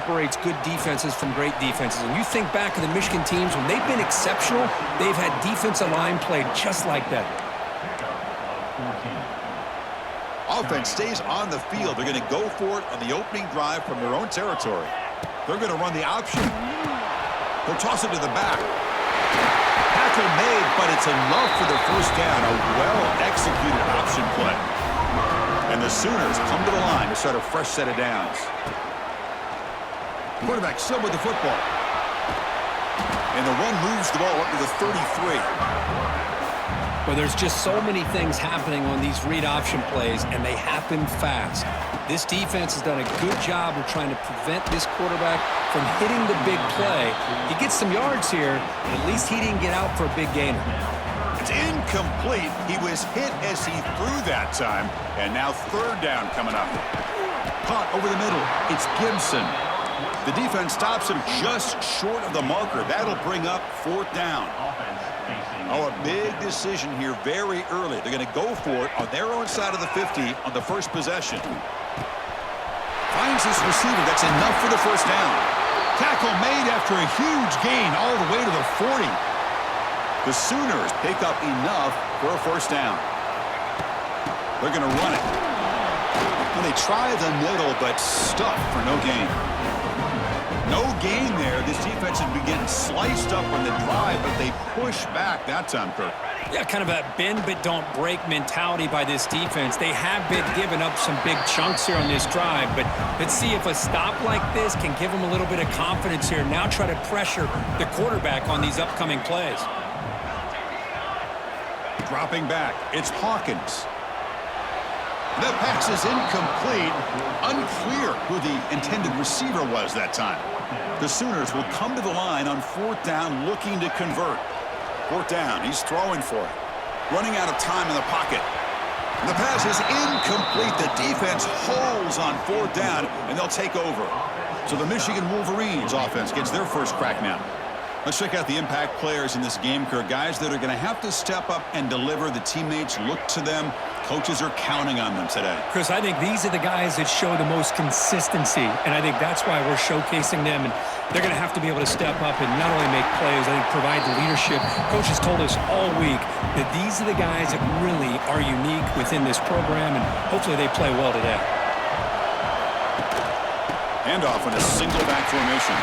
Separates good defenses from great defenses. And you think back to the Michigan teams, when they've been exceptional, they've had defensive line played just like that. Offense stays on the field. They're going to go for it on the opening drive from their own territory. They're going to run the option. They'll toss it to the back. Tackle made, but it's enough for the first down. A well-executed option play. And the Sooners come to the line to start a fresh set of downs. Quarterback still with the football. And the run moves the ball up to the 33. Well, there's just so many things happening on these read option plays, and they happen fast. This defense has done a good job of trying to prevent this quarterback from hitting the big play. He gets some yards here, but at least he didn't get out for a big gainer. It's incomplete. He was hit as he threw that time. And now third down coming up. Caught over the middle. It's Gibson. The defense stops him just short of the marker. That'll bring up fourth down. Oh, a big decision here very early. They're going to go for it on their own side of the 50 on the first possession. Finds his receiver. That's enough for the first down. Tackle made after a huge gain all the way to the 40. The Sooners pick up enough for a first down. They're going to run it. And they try the middle, but stuck for no gain. No gain there. This defense has been getting sliced up on the drive, but they push back that time, Kirk. Yeah, kind of a bend but don't break mentality by this defense. They have been giving up some big chunks here on this drive, but let's see if a stop like this can give them a little bit of confidence here. Now try to pressure the quarterback on these upcoming plays. Dropping back, it's Hawkins. The pass is incomplete. Unclear who the intended receiver was that time. The Sooners will come to the line on 4th down looking to convert. 4th down, he's throwing for it. Running out of time in the pocket. The pass is incomplete. The defense holds on 4th down, and they'll take over. So the Michigan Wolverines offense gets their first crack now. Let's check out the impact players in this game, Kirk. Guys that are going to have to step up and deliver. The teammates look to them. Coaches are counting on them today. Chris, I think these are the guys that show the most consistency, and I think that's why we're showcasing them. And they're going to have to be able to step up and not only make plays, I think provide the leadership. Coach has told us all week that these are the guys that really are unique within this program, and hopefully they play well today. Handoff in a single back formation.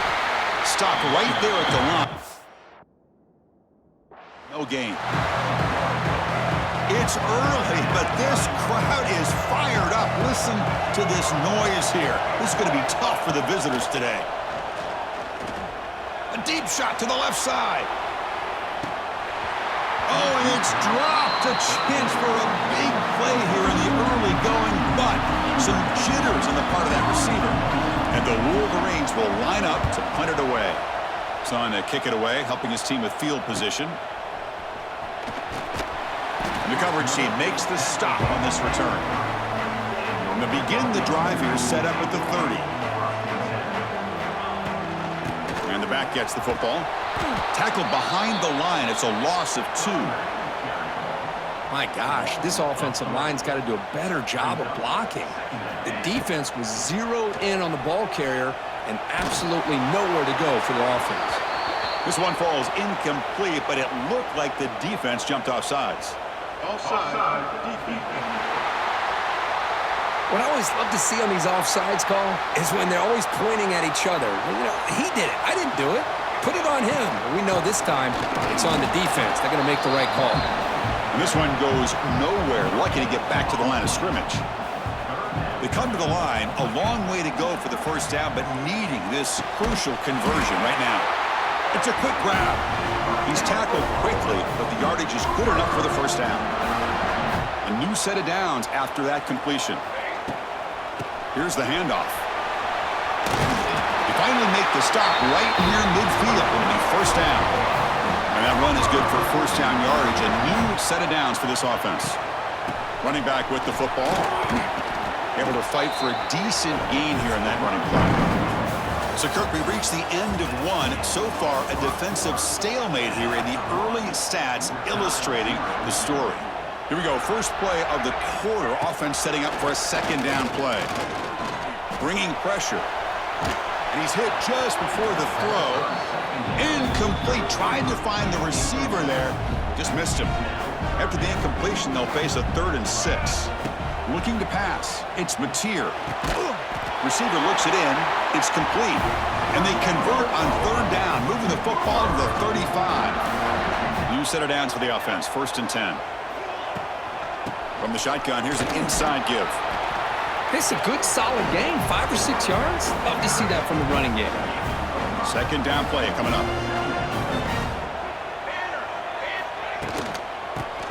Stop right there at the line. No gain. It's early, but this crowd is fired up. Listen to this noise here. This is going to be tough for the visitors today. A deep shot to the left side. Oh, and it's dropped. A chance for a big play here in the early going, but some jitters on the part of that receiver. And the Wolverines will line up to punt it away. He's on to kick it away, helping his team with field position. The coverage team makes the stop on this return. And to begin the drive here, set up at the 30. And the back gets the football. Tackled behind the line. It's a loss of 2. My gosh, this offensive line's got to do a better job of blocking. The defense was zeroed in on the ball carrier and absolutely nowhere to go for the offense. This one falls incomplete, but it looked like the defense jumped off sides. Offside, defense. What I always love to see on these offsides call is when they're always pointing at each other. You know, he did it. I didn't do it. Put it on him. We know this time it's on the defense. They're going to make the right call. And this one goes nowhere. Lucky to get back to the line of scrimmage. They come to the line, a long way to go for the first down, but needing this crucial conversion right now. It's a quick grab. He's tackled quickly, but the yardage is good enough for the first down. A new set of downs after that completion. Here's the handoff. They finally make the stop right near midfield. It'll be first down. And that run is good for first down yardage. A new set of downs for this offense. Running back with the football. Able to fight for a decent gain here in that running play. So, Kirk, we reached the end of one. So far, a defensive stalemate here in the early stats illustrating the story. Here we go. First play of the quarter. Offense setting up for a second down play. Bringing pressure. And he's hit just before the throw. Incomplete. Tried to find the receiver there. Just missed him. After the incompletion, they'll face a 3rd and 6. Looking to pass. It's Mateer. Receiver looks it in. It's complete. And they convert on 3rd down, moving the football to the 35. New set of downs for the offense. 1st and 10. From the shotgun, here's an inside give. It's a good, solid game. 5 or 6 yards. Love to see that from the running game. Second down play coming up.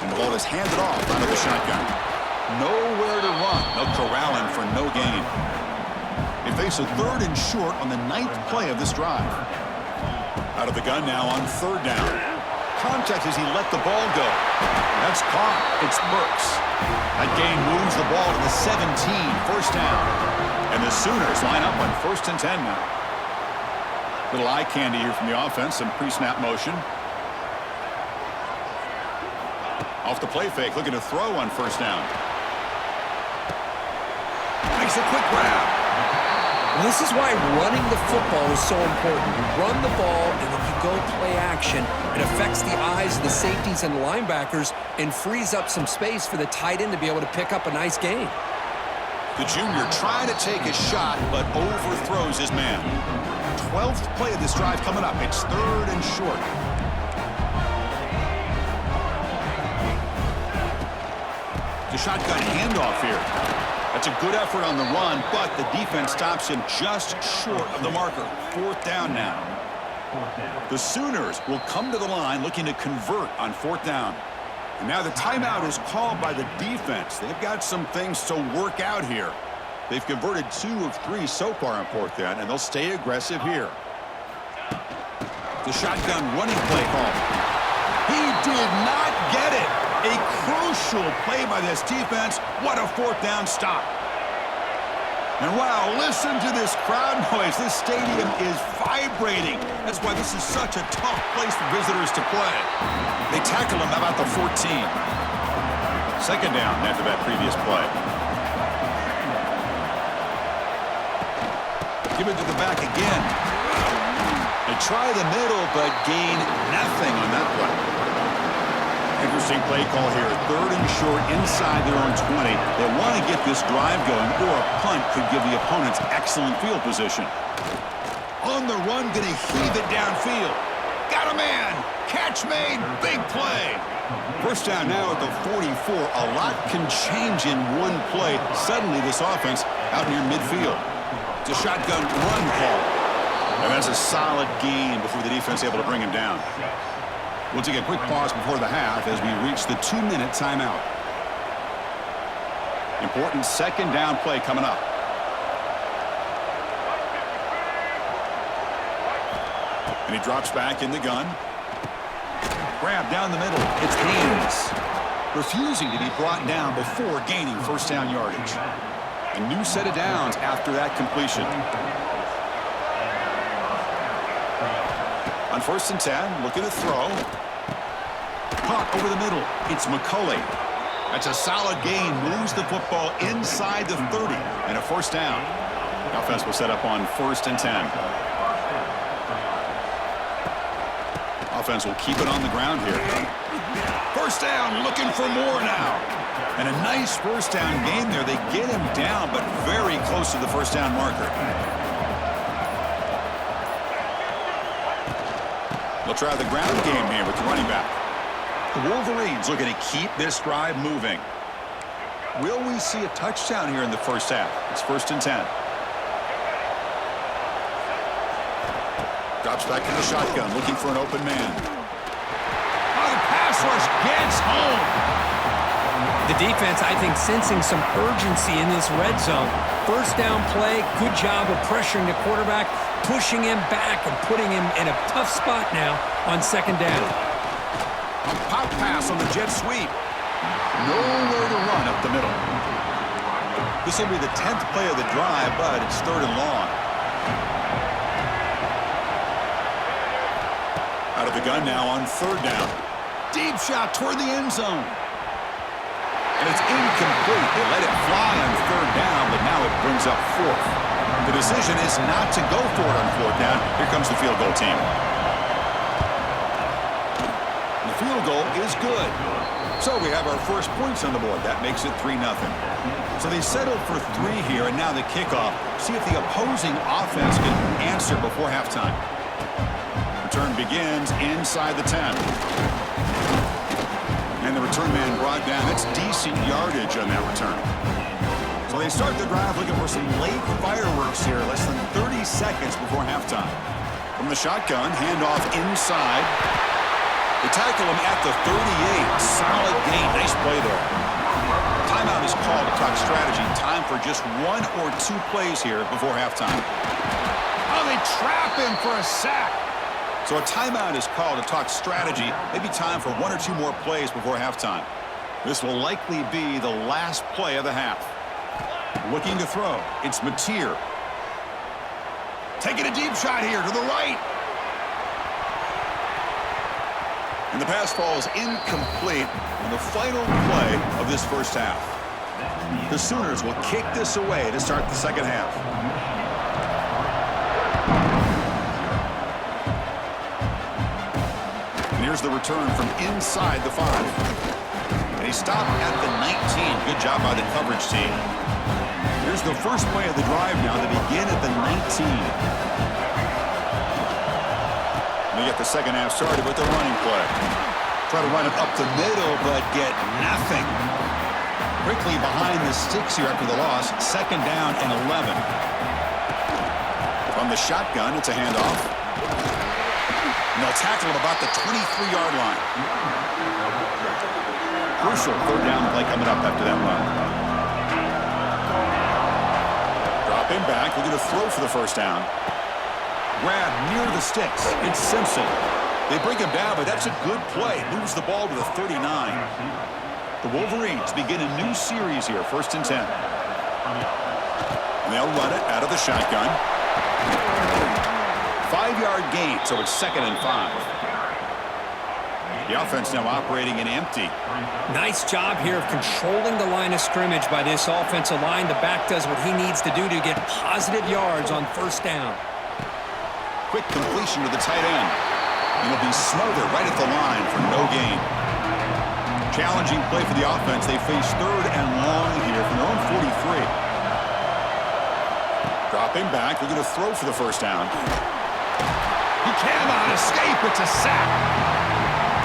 And the ball is handed off out of the shotgun. Nowhere to run. They'll corral him for no gain. They face a 3rd and short on the 9th play of this drive. Out of the gun now on 3rd down. Contact as he let the ball go. That's caught. It's Burks. That gain moves the ball to the 17. First down. And the Sooners line up on 1st and 10 now. Little eye candy here from the offense. Some pre-snap motion. Off the play fake. Looking to throw on 1st down. Makes a quick grab. Well, this is why running the football is so important. You run the ball, and then you go play action. It affects the eyes of the safeties and the linebackers and frees up some space for the tight end to be able to pick up a nice gain. The junior trying to take a shot, but overthrows his man. 12th play of this drive coming up. It's 3rd and short. shotgun handoff here. That's a good effort on the run, but the defense stops him just short of the marker. 4th down now. The Sooners will come to the line looking to convert on 4th down. And now the timeout is called by the defense. They've got some things to work out here. They've converted 2 of 3 so far on 4th down, and they'll stay aggressive here. The shotgun running play call. He did not get it. A crucial play by this defense. What a 4th down stop. And wow, listen to this crowd noise. This stadium is vibrating. That's why this is such a tough place for visitors to play. They tackle him about the 14. 2nd down after that previous play. Give it to the back again. They try the middle, but gain nothing on that play. Interesting play call here. 3rd and short inside their own 20. They want to get this drive going, or a punt could give the opponents excellent field position. On the run, going to heave it downfield. Got a man. Catch made. Big play. 1st down now at the 44. A lot can change in one play. Suddenly this offense out near midfield. It's a shotgun run call. And that's a solid gain before the defense is able to bring him down. We'll take a quick pause before the half as we reach the 2-minute timeout. Important 2nd down play coming up. And he drops back in the gun. Grab down the middle. It's Haynes. Refusing to be brought down before gaining 1st down yardage. A new set of downs after that completion. On 1st and 10, look at the throw. Caught over the middle. It's McCulley. That's a solid gain. Moves the football inside the 30. And a 1st down. The offense will set up on 1st and 10. Offense will keep it on the ground here. 1st down, looking for more now. And a nice 1st down gain there. They get him down, but very close to the 1st down marker. They'll try the ground game here with the running back. The Wolverines looking to keep this drive moving. Will we see a touchdown here in the 1st half? It's 1st and 10. Drops back in the shotgun, looking for an open man. Oh, the pass rush gets home. The defense, I think, sensing some urgency in this red zone. 1st down play, good job of pressuring the quarterback, pushing him back and putting him in a tough spot now on 2nd down. A pop pass on the jet sweep. Nowhere to run up the middle. This will be the 10th play of the drive, but it's 3rd and long. Out of the gun now on 3rd down. Deep shot toward the end zone. And it's incomplete. They let it fly on 3rd down, but now it brings up 4th. The decision is not to go for it on 4th down. Here comes the field goal team. The field goal is good. So we have our first points on the board. That makes it 3-0. So they settled for 3 here, and now the kickoff. See if the opposing offense can answer before halftime. Return begins inside the 10. And the return man brought down. That's decent yardage on that return. So they start the drive looking for some late fireworks here, less than 30 seconds before halftime. From the shotgun, handoff inside. They tackle him at the 38. Solid gain. Nice play there. Timeout is called to talk strategy. Time for just 1 or 2 plays here before halftime. Oh, they trap him for a sack. So a timeout is called to talk strategy. Maybe time for 1 or 2 more plays before halftime. This will likely be the last play of the half. Looking to throw. It's Mateer. Taking a deep shot here to the right. And the pass falls incomplete on the final play of this 1st half. The Sooners will kick this away to start the 2nd half. And here's the return from inside the 5. And he stopped at the 19. Good job by the coverage team. Here's the first play of the drive now. They begin at the 19. They get the 2nd half started with the running play. Try to run it up the middle, but get nothing. Quickly behind the sticks here after the loss. 2nd down and 11. From the shotgun, it's a handoff. And they'll tackle him about the 23-yard line. Crucial 3rd down play coming up after that run. Dropping back, looking to throw for the 1st down. Grab near the sticks. It's Simpson. They bring him down, but that's a good play. Moves the ball to the 39. The Wolverines begin a new series here, 1st and 10. And they'll run it out of the shotgun. 5-yard gain, so it's 2nd and 5. The offense now operating in empty. Nice job here of controlling the line of scrimmage by this offensive line. The back does what he needs to do to get positive yards on 1st down. Quick completion to the tight end. It'll be smothered right at the line for no gain. Challenging play for the offense. They face 3rd and long here from their own 43. Dropping back. They're going to throw for the 1st down. He cannot escape. It's a sack.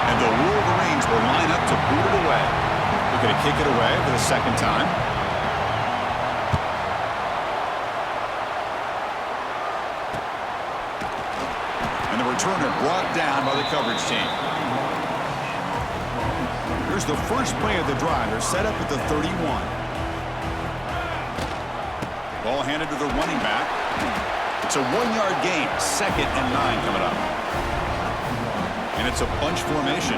And the Wolverines will line up to boot it away. They're going to kick it away for the 2nd time. And the returner brought down by the coverage team. Here's the first play of the drive. They're set up at the 31. Ball handed to the running back. It's a 1-yard gain. 2nd and 9 coming up. And it's a bunch formation.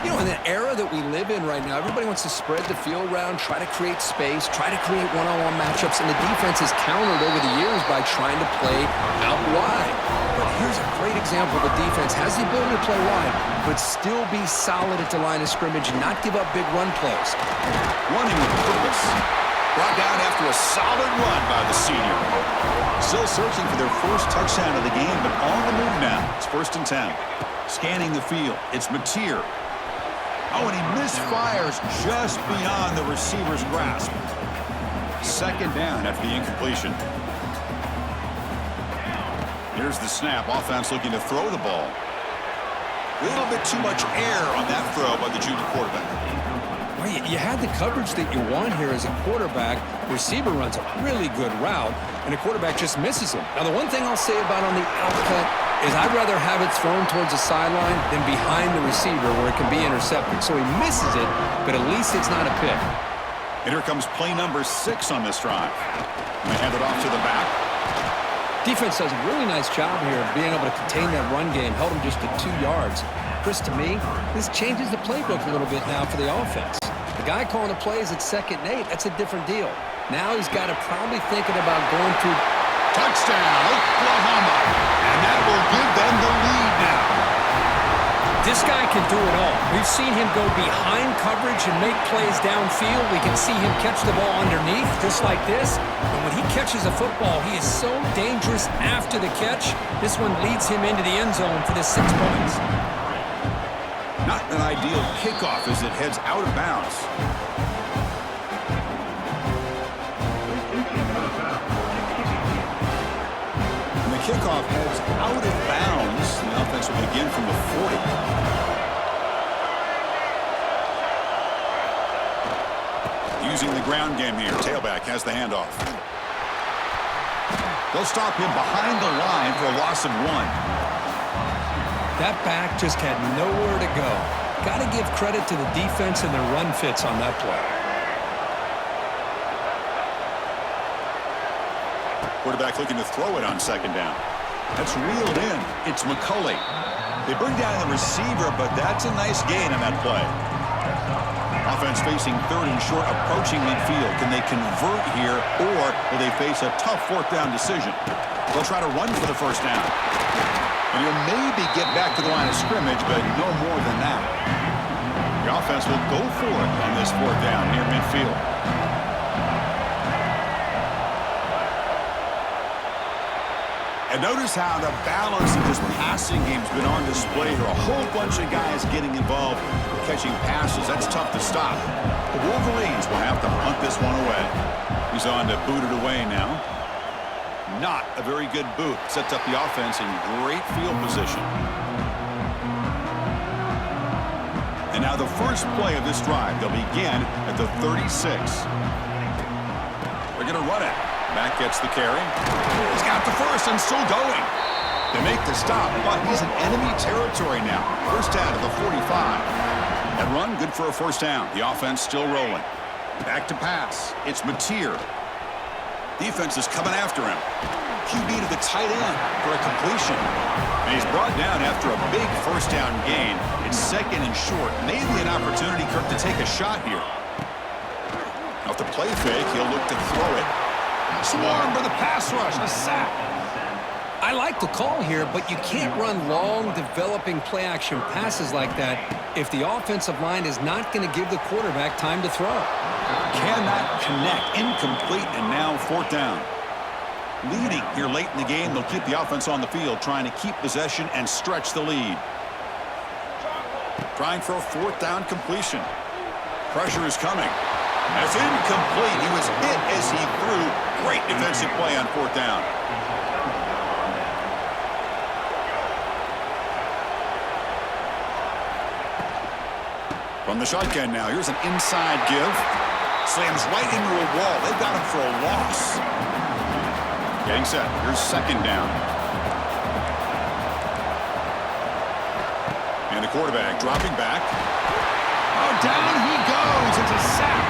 You know, in the era that we live in right now, everybody wants to spread the field around, try to create space, try to create one-on-one matchups, and the defense has countered over the years by trying to play out wide. But here's a great example. The defense has the ability to play wide, but still be solid at the line of scrimmage and not give up big run plays. Running with purpose. Brought down after a solid run by the senior. Still searching for their first touchdown of the game, but on the move now. It's 1st and 10. Scanning the field. It's Mateer. Oh, and he misfires just beyond the receiver's grasp. 2nd down after the incompletion. Here's the snap. Offense looking to throw the ball. A little bit too much air on that throw by the junior quarterback. Well, you had the coverage that you want here as a quarterback. The receiver runs a really good route, and the quarterback just misses him. Now, the one thing I'll say about on the outcut is I'd rather have it thrown towards the sideline than behind the receiver where it can be intercepted. So he misses it, but at least it's not a pick. And here comes play number 6 on this drive. And they hand it off to the back. Defense does a really nice job here of being able to contain that run game, held him just to 2 yards. Chris, to me, this changes the playbook a little bit now for the offense. The guy calling the plays at 2nd and 8, that's a different deal. Now he's got to probably thinking about going through. Touchdown, Oklahoma. And that will give them the lead now. This guy can do it all. We've seen him go behind coverage and make plays downfield. We can see him catch the ball underneath, just like this. And when he catches a football, he is so dangerous after the catch. This one leads him into the end zone for the 6 points. Not an ideal kickoff as it heads out of bounds. And the kickoff heads out of bounds. The offense will begin from the 40. Using the ground game here. Tailback has the handoff. They'll stop him behind the line for a loss of 1. That back just had nowhere to go. Got to give credit to the defense and their run fits on that play. Quarterback looking to throw it on 2nd down. That's reeled in. It's McCulley. They bring down the receiver, but that's a nice gain on that play. Offense facing 3rd and short, approaching midfield. Can they convert here, or will they face a tough 4th down decision? They'll try to run for the 1st down. And he'll maybe get back to the line of scrimmage, but no more than that. The offense will go for it on this 4th down near midfield. And notice how the balance of this passing game has been on display here. A whole bunch of guys getting involved catching passes. That's tough to stop. The Wolverines will have to punt this one away. He's on to boot it away now. Not a very good boot. Sets up the offense in great field position. And now Now the first play of this drive, they'll begin at the 36. They're going to run it. Back gets the carry. He's got the first and still going. They make the stop, but he's in enemy territory now. First down to the 45. That run, good for a first down. The offense still rolling. Back to pass. It's Mateer. Defense is coming after him. QB to the tight end for a completion. And he's brought down after a big first down gain. It's second and short. Maybe an opportunity, Kirk, to take a shot here. Off the play fake, he'll look to throw it. Swarm for the pass rush. A sack. I like the call here, but you can't run long, developing play-action passes like that if the offensive line is not going to give the quarterback time to throw. Cannot connect. Incomplete, and now fourth down. Leading here late in the game, they'll keep the offense on the field, trying to keep possession and stretch the lead. Trying for a fourth down completion. Pressure is coming. That's incomplete. He was hit as he threw. Great defensive play on fourth down. From the shotgun now, here's an inside give. Slams right into a wall. They've got him for a loss. Getting set. Here's second down. And the quarterback dropping back. Oh, down he goes. It's a sack.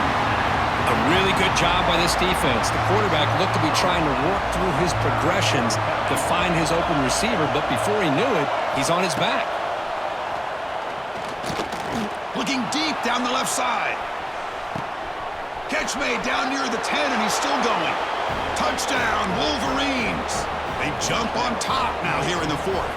A really good job by this defense. The quarterback looked to be trying to work through his progressions to find his open receiver, but before he knew it, he's on his back. Looking deep down the left side. Catch made down near the 10, and he's still going. Touchdown, Wolverines. They jump on top now here in the fourth.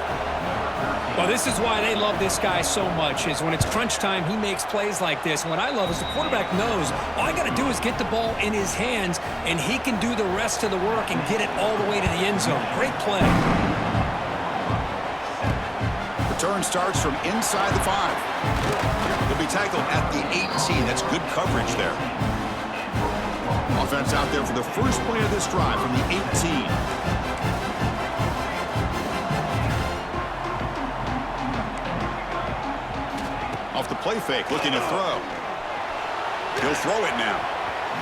Well, this is why they love this guy so much, is when it's crunch time, he makes plays like this. And what I love is the quarterback knows all I got to do is get the ball in his hands, and he can do the rest of the work and get it all the way to the end zone. Great play. Return starts from inside the 5. He'll be tackled at the 18. That's good coverage there. Offense out there for the first play of this drive from the 18. Off the play fake, looking to throw. He'll throw it now.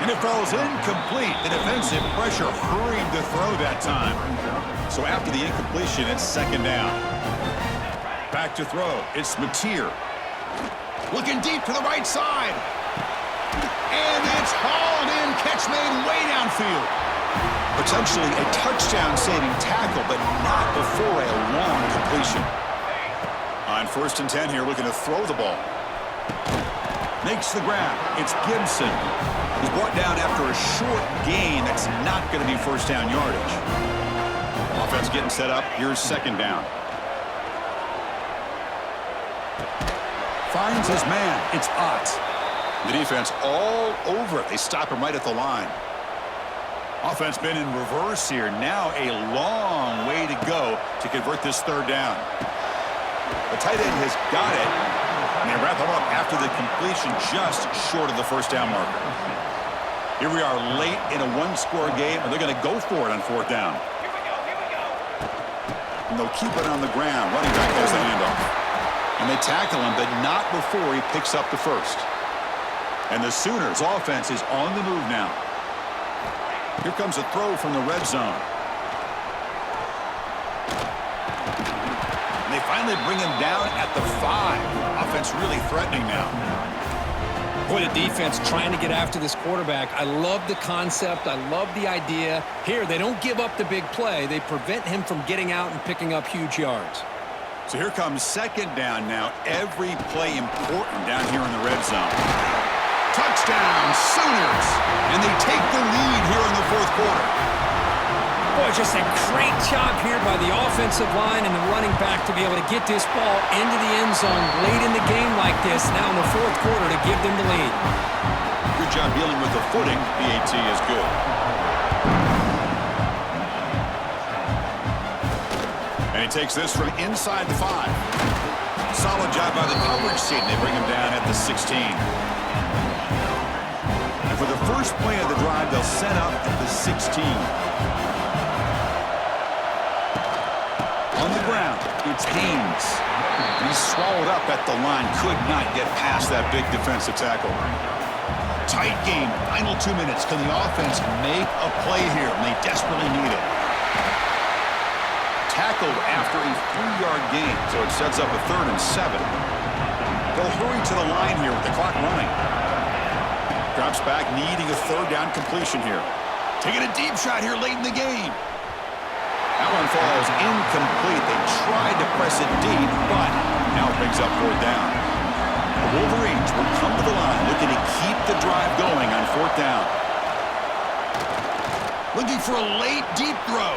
And it falls incomplete. The defensive pressure hurried to throw that time. So after the incompletion, it's second down. Back to throw. It's Mateer. Looking deep to the right side. And it's hauled in. Catch made way downfield. Potentially a touchdown-saving tackle, but not before a long completion. On first and 10 here, looking to throw the ball. Makes the grab. It's Gibson. He's brought down after a short gain. That's not going to be first down yardage. Offense getting set up. Here's second down. Finds his man. It's Ott. The defense all over it. They stop him right at the line. Offense been in reverse here. Now a long way to go to convert this third down. The tight end has got it. And they wrap him up after the completion just short of the first down marker. Here we are late in a one-score game, and they're going to go for it on fourth down. And they'll keep it on the ground. Running back has the handoff. And they tackle him, but not before he picks up the first. And the Sooners' offense is on the move now. Here comes a throw from the red zone. And they finally bring him down at the 5. Offense really threatening now. Boy, the defense trying to get after this quarterback. I love the concept. I love the idea. Here, they don't give up the big play. They prevent him from getting out and picking up huge yards. So here comes second down now. Every play important down here in the red zone. Touchdown, Sooners! And they take the lead here in the fourth quarter. Boy, just a great job here by the offensive line and the running back to be able to get this ball into the end zone late in the game like this, now in the fourth quarter, to give them the lead. Good job dealing with the footing. PAT is good. And he takes this from inside the 5. Solid job by the coverage team. They bring him down at the 16. And for the first play of the drive, they'll set up at the 16. On the ground, it's Haynes. He's swallowed up at the line. Could not get past that big defensive tackle. Tight game. Final 2 minutes. Can the offense make a play here? And they desperately need it. Tackled after a 3-yard gain, so it sets up a 3rd and 7. They'll hurry to the line here with the clock running. Drops back, needing a 3rd down completion here. Taking a deep shot here late in the game. That one falls incomplete. They tried to press it deep, but now it brings up 4th down. The Wolverines will come to the line, looking to keep the drive going on 4th down. Looking for a late, deep throw.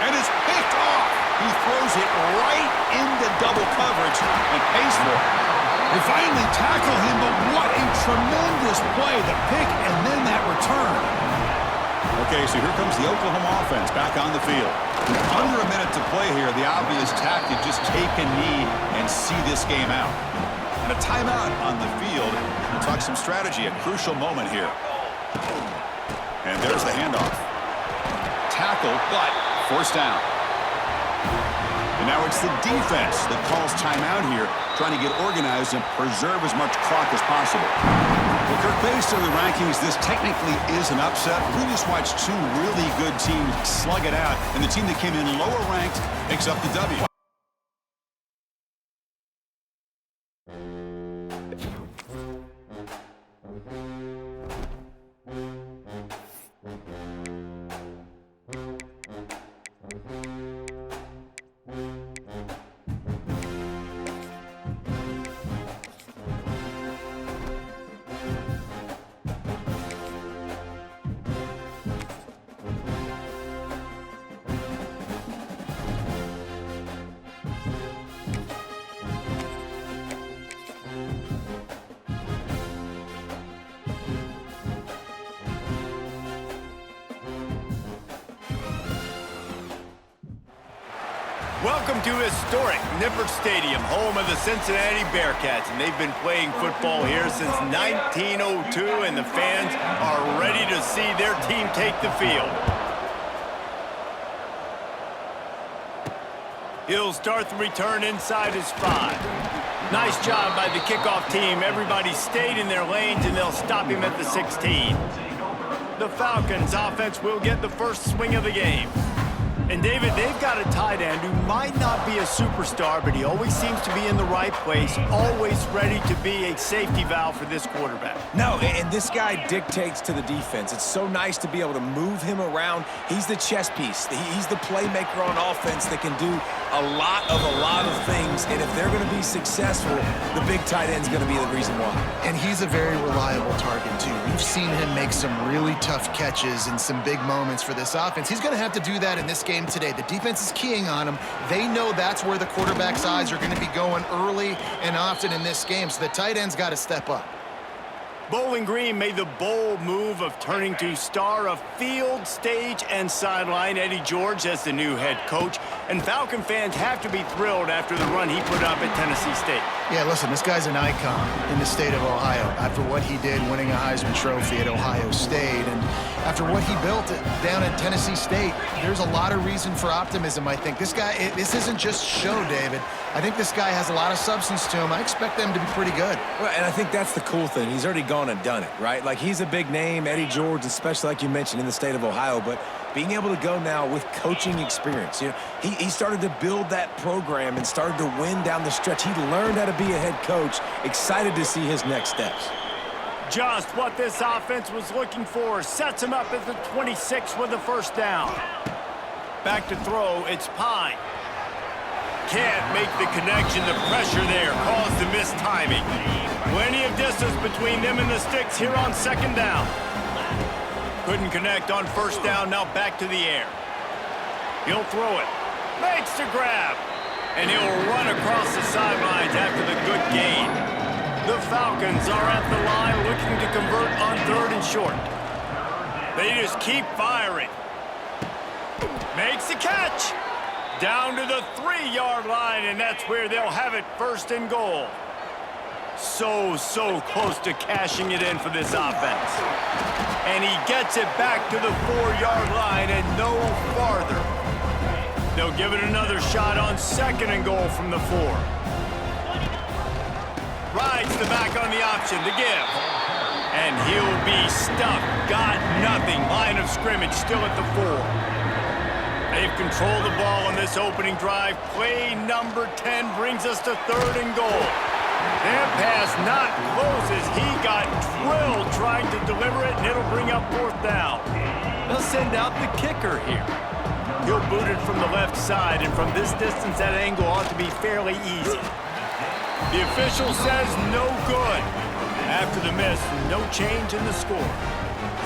And it's picked off. He throws it right into double coverage and pays for it. They finally tackle him, but what a tremendous play. The pick and then that return. Okay, so here comes the Oklahoma offense back on the field. Under a minute to play here, the obvious tactic, just take a knee and see this game out. And a timeout on the field. We'll talk some strategy, a crucial moment here. And there's the handoff. Tackle, but forced down. And now it's the defense that calls timeout here, trying to get organized and preserve as much clock as possible. Well, Kirk, based on the rankings, this technically is an upset. We just watched 2 really good teams slug it out, and the team that came in lower ranked picks up the W. Welcome to historic Nippert Stadium, home of the Cincinnati Bearcats, and they've been playing football here since 1902, and the fans are ready to see their team take the field. He'll start the return inside his 5. Nice job by the kickoff team. Everybody stayed in their lanes, and they'll stop him at the 16. The Falcons offense will get the first swing of the game. And, David, they've got a tight end who might not be a superstar, but he always seems to be in the right place, always ready to be a safety valve for this quarterback. No, and this guy dictates to the defense. It's so nice to be able to move him around. He's the chess piece. He's the playmaker on offense that can do a lot of things. And if they're going to be successful, the big tight end's going to be the reason why. And he's a very reliable target, too. We've seen him make some really tough catches in some big moments for this offense. He's going to have to do that in this game today. The defense is keying on him. They know that's where the quarterback's eyes are going to be going early and often in this game, so the tight end's got to step up. Bowling Green made the bold move of turning to star of field, stage, and sideline Eddie George as the new head coach. And Falcon fans have to be thrilled after the run he put up at Tennessee State. Yeah, listen, this guy's an icon in the state of Ohio. After what he did winning a Heisman Trophy at Ohio State, and after what he built down at Tennessee State, there's a lot of reason for optimism, I think. This guy, this isn't just show, David. I think this guy has a lot of substance to him. I expect them to be pretty good. Well, and I think that's the cool thing. He's already gone and done it, right? Like, he's a big name, Eddie George, especially like you mentioned in the state of Ohio, but being able to go now with coaching experience. You know, he started to build that program and started to win down the stretch. He learned how to be a head coach. Excited to see his next steps. Just what this offense was looking for. Sets him up at the 26 with the first down. Back to throw, it's Pine. Can't make the connection. The pressure there caused the missed timing. Plenty of distance between them and the sticks here on second down. Couldn't connect on first down. Now back to the air. He'll throw it. Makes the grab. And he'll run across the sidelines after the good gain. The Falcons are at the line looking to convert on 3rd and short. They just keep firing. Makes the catch. Down to the 3-yard line, and that's where they'll have it, 1st and goal. So close to cashing it in for this offense. And he gets it back to the 4-yard line and no farther. They'll give it another shot on 2nd and goal from the 4. Rides the back on the option to give. And he'll be stuffed. Got nothing. Line of scrimmage still at the 4. They've controlled the ball on this opening drive. Play number 10 brings us to 3rd and goal. That pass not close as he got drilled trying to deliver it, and it'll bring up 4th down. They'll send out the kicker here. He'll boot it from the left side, and from this distance, that angle ought to be fairly easy. The official says no good. After the miss, no change in the score.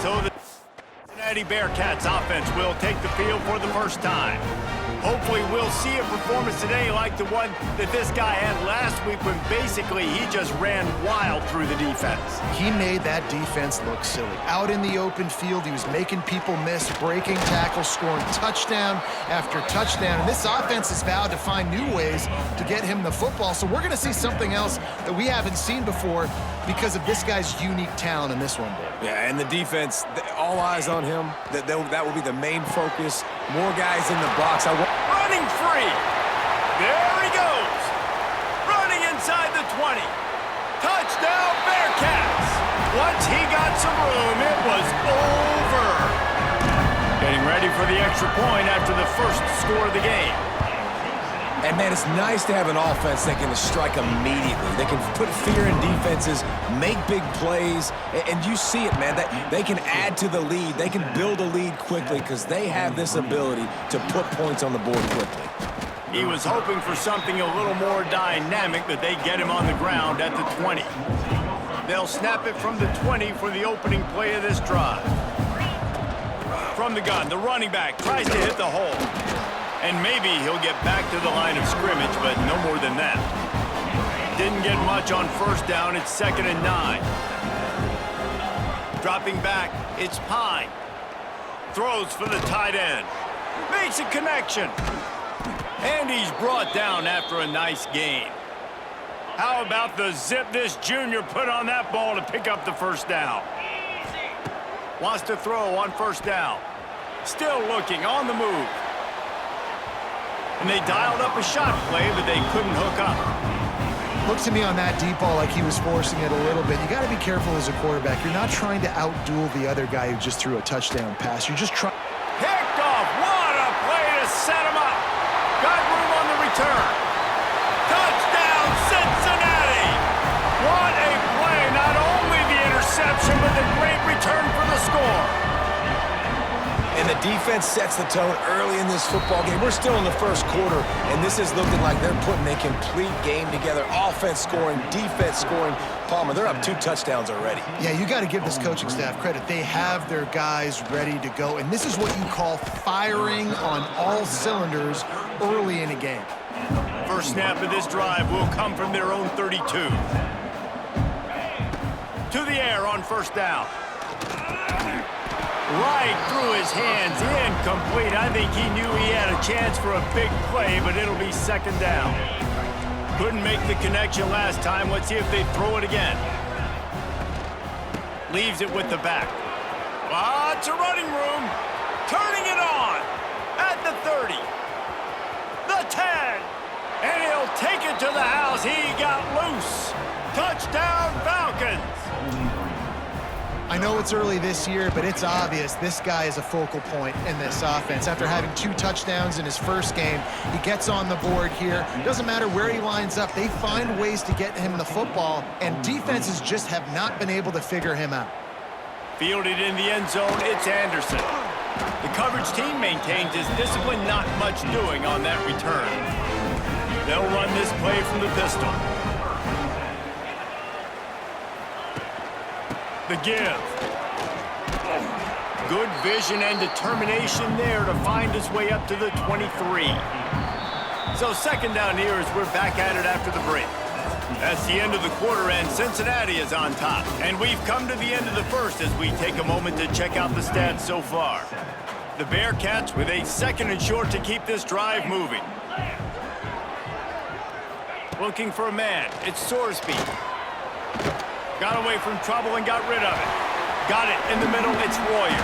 So the Cincinnati Bearcats offense will take the field for the first time. Hopefully we'll see a performance today like the one that this guy had last week when basically he just ran wild through the defense. He made that defense look silly. Out in the open field, he was making people miss, breaking tackles, scoring touchdown after touchdown. And this offense has vowed to find new ways to get him the football. So we're going to see something else that we haven't seen before because of this guy's unique talent in this one. Yeah, and the defense, all eyes on him. That will be the main focus. More guys in the box. Running free. There he goes. Running inside the 20. Touchdown, Bearcats. Once he got some room, it was over. Getting ready for the extra point after the first score of the game. And, man, it's nice to have an offense that can strike immediately. They can put fear in defenses, make big plays, and you see it, man. They can add to the lead. They can build a lead quickly because they have this ability to put points on the board quickly. He was hoping for something a little more dynamic, but they get him on the ground at the 20. They'll snap it from the 20 for the opening play of this drive. From the gun, the running back tries to hit the hole. And maybe he'll get back to the line of scrimmage, but no more than that. Didn't get much on 1st down. It's 2nd and 9. Dropping back, it's Pine. Throws for the tight end. Makes a connection. And he's brought down after a nice gain. How about the zip this junior put on that ball to pick up the 1st down? Wants to throw on 1st down. Still looking, on the move. And they dialed up a shot play, but they couldn't hook up. Looked to me on that deep ball like he was forcing it a little bit. You got to be careful as a quarterback. You're not trying to outduel the other guy who just threw a touchdown pass. You're just trying. Picked off. What a play to set him up. Got room on the return. Touchdown, Cincinnati. What a play. Not only the interception, but the great return for the score. And the defense sets the tone early in this football game. We're still in the 1st quarter, and this is looking like they're putting a complete game together. Offense scoring, defense scoring. Palmer, they're up 2 touchdowns already. Yeah, you got to give this coaching staff credit. They have their guys ready to go, and this is what you call firing on all cylinders early in a game. First snap of this drive will come from their own 32. To the air on 1st down. Right through his hands, incomplete. I think he knew he had a chance for a big play, but it'll be 2nd down. Couldn't make the connection last time. Let's see if they throw it again. Leaves it with the back. Lots of running room. Turning it on at the 30. The 10. And he'll take it to the house. He got loose. Touchdown, Falcons. I know it's early this year, but it's obvious this guy is a focal point in this offense. After having 2 touchdowns in his first game, he gets on the board here. Doesn't matter where he lines up, they find ways to get him the football, and defenses just have not been able to figure him out. Fielded in the end zone, it's Anderson. The coverage team maintains his discipline, not much doing on that return. They'll run this play from the pistol. The give. Good vision and determination there to find his way up to the 23. So 2nd down here as we're back at it after the break. That's the end of the quarter, and Cincinnati is on top. And we've come to the end of the 1st as we take a moment to check out the stats so far. The Bearcats with a 2nd and short to keep this drive moving. Looking for a man. It's Sorsby. Got away from trouble and got rid of it. Got it in the middle. It's Royer.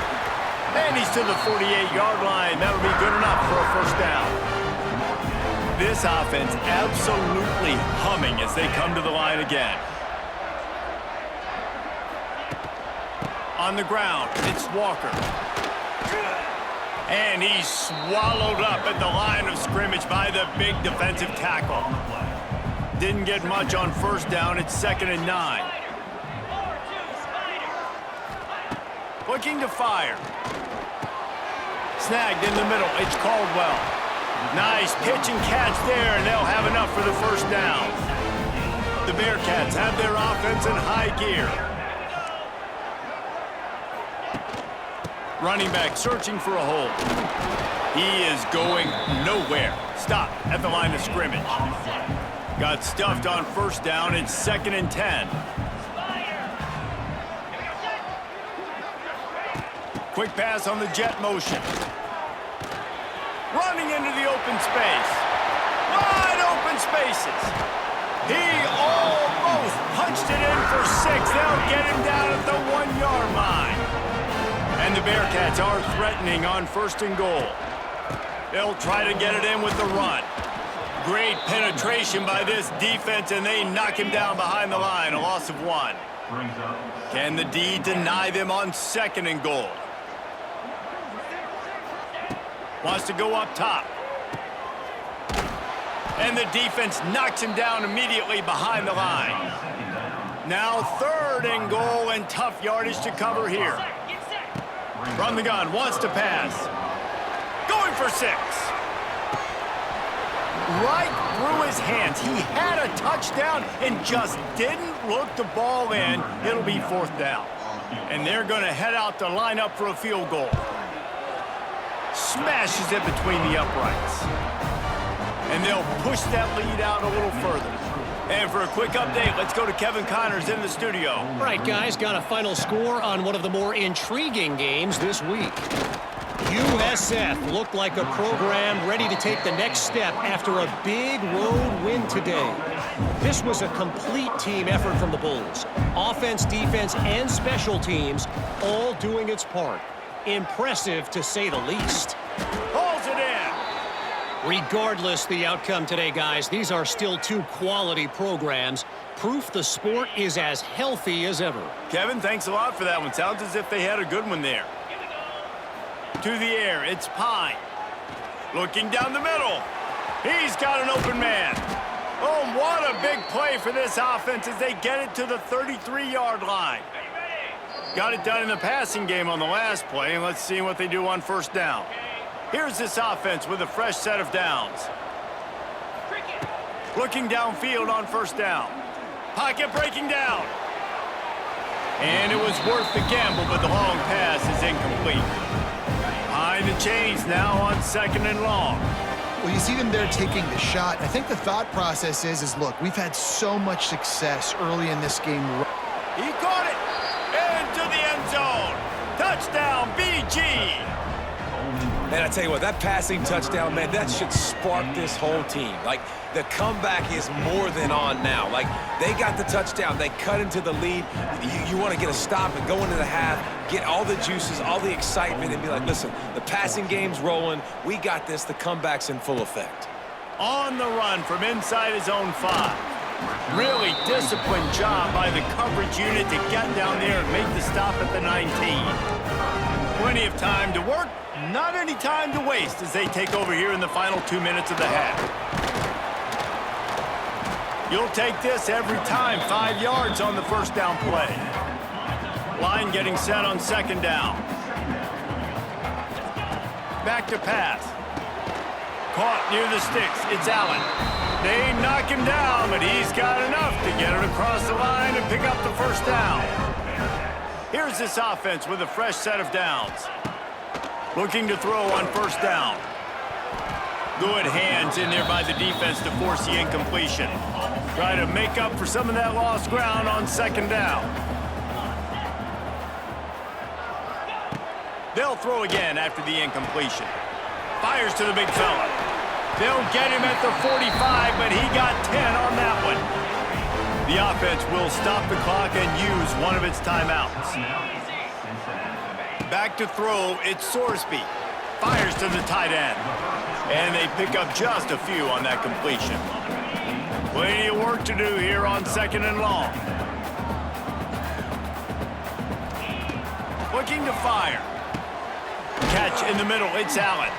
And he's to the 48-yard line. That'll be good enough for a 1st down. This offense absolutely humming as they come to the line again. On the ground, it's Walker. And he's swallowed up at the line of scrimmage by the big defensive tackle. Didn't get much on first down. It's 2nd and 9. Looking to fire. Snagged in the middle. It's Caldwell. Nice pitch and catch there, and they'll have enough for the first down. The Bearcats have their offense in high gear. Running back searching for a hole. He is going nowhere. Stop at the line of scrimmage. Got stuffed on first down. It's 2nd and 10. Quick pass on the jet motion. Running into the open space. Wide open spaces. He almost punched it in for 6. They'll get him down at the 1-yard line. And the Bearcats are threatening on 1st and goal. They'll try to get it in with the run. Great penetration by this defense, and they knock him down behind the line. A loss of 1. Can the D deny them on 2nd and goal? Wants to go up top. And the defense knocks him down immediately behind the line. Now 3rd and goal, and tough yardage to cover here. From the gun, wants to pass. Going for 6. Right through his hands. He had a touchdown and just didn't look the ball in. It'll be 4th down. And they're going to head out to line up for a field goal. Smashes it between the uprights. And they'll push that lead out a little further. And for a quick update, let's go to Kevin Connors in the studio. All right, guys, got a final score on one of the more intriguing games this week. USF looked like a program ready to take the next step after a big road win today. This was a complete team effort from the Bulls. Offense, defense, and special teams all doing its part. Impressive, to say the least. Pulls it in. Regardless the outcome today, guys, these are still 2 quality programs. Proof the sport is as healthy as ever. Kevin, thanks a lot for that one. Sounds as if they had a good one there. To the air, it's Pine. Looking down the middle. He's got an open man. Oh, what a big play for this offense as they get it to the 33-yard line. Got it done in the passing game on the last play, and let's see what they do on 1st down. Here's this offense with a fresh set of downs. Looking downfield on 1st down. Pocket breaking down. And it was worth the gamble, but the long pass is incomplete. Behind the chains now on 2nd and long. Well, you see them there taking the shot. I think the thought process is look, we've had so much success early in this game. He caught it into the end zone. Touchdown, BG. Man, I tell you what, that passing touchdown, man, that should spark this whole team. Like, the comeback is more than on now. Like, they got the touchdown. They cut into the lead. You want to get a stop and go into the half, get all the juices, all the excitement, and be like, listen, the passing game's rolling. We got this. The comeback's in full effect. On the run from inside his own 5. Really disciplined job by the coverage unit to get down there and make the stop at the 19. Plenty of time to work. Not any time to waste as they take over here in the final 2 minutes of the half. You'll take this every time. 5 yards on the 1st down play. Line getting set on 2nd down. Back to pass. Caught near the sticks. It's Allen. They knock him down, but he's got enough to get it across the line and pick up the 1st down. Here's this offense with a fresh set of downs. Looking to throw on 1st down. Good hands in there by the defense to force the incompletion. Try to make up for some of that lost ground on 2nd down. They'll throw again after the incompletion. Fires to the big fella. They'll get him at the 45, but he got 10 on that one. The offense will stop the clock and use one of its timeouts. Back to throw, it's Sorsby. Fires to the tight end. And they pick up just a few on that completion. Plenty of work to do here on 2nd and long. Looking to fire. Catch in the middle, it's Allen.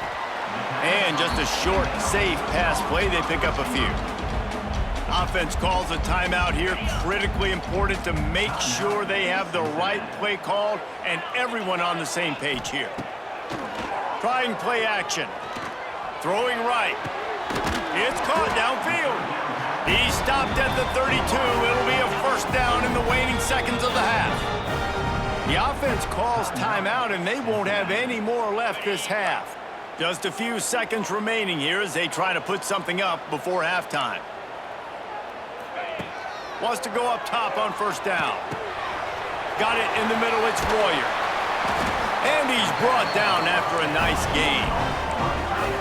And just a short, safe pass play, they pick up a few. Offense calls a timeout here. Critically important to make sure they have the right play called and everyone on the same page here. Trying play action. Throwing right. It's caught downfield. He stopped at the 32. It'll be a first down in the waning seconds of the half. The offense calls timeout, and they won't have any more left this half. Just a few seconds remaining here as they try to put something up before halftime. Wants to go up top on first down. Got it in the middle, it's Royer. And he's brought down after a nice gain.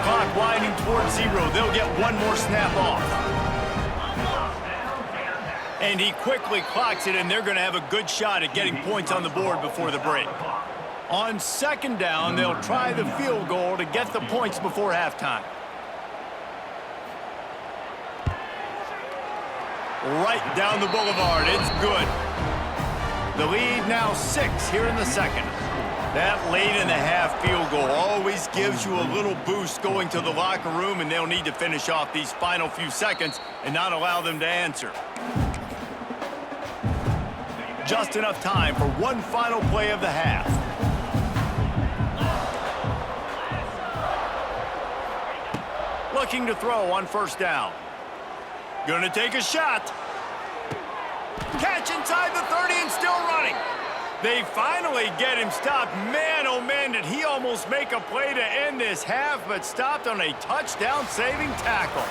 Clock winding towards 0. They'll get one more snap off. And he quickly clocks it, and they're going to have a good shot at getting points on the board before the break. On 2nd down, they'll try the field goal to get the points before halftime. Right down the boulevard, it's good. The lead now 6 here in the 2nd. That late in the half field goal always gives you a little boost going to the locker room, and they'll need to finish off these final few seconds and not allow them to answer. Just enough time for one final play of the half. Looking to throw on first down. Gonna take a shot. Catch inside the 30 and still running. They finally get him stopped. Man, oh man, did he almost make a play to end this half, but stopped on a touchdown-saving tackle.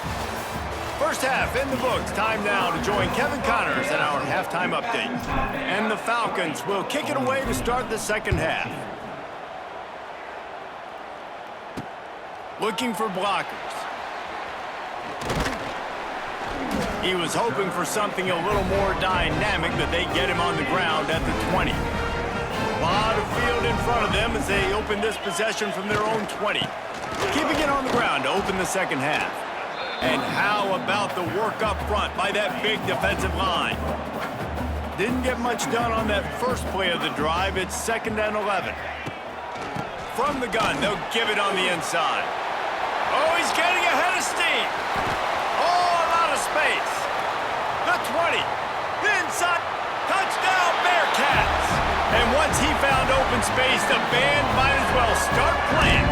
First half in the books. Time now to join Kevin Connors in our halftime update. And the Falcons will kick it away to start the 2nd half. Looking for blockers. He was hoping for something a little more dynamic, but they get him on the ground at the 20. A lot of field in front of them as they open this possession from their own 20. Keeping it on the ground to open the 2nd half. And how about the work up front by that big defensive line? Didn't get much done on that first play of the drive. It's 2nd and 11. From the gun, they'll give it on the inside. Oh, he's getting ahead of steam. Space. The 20. The inside. Touchdown, Bearcats. And once he found open space, the band might as well start playing.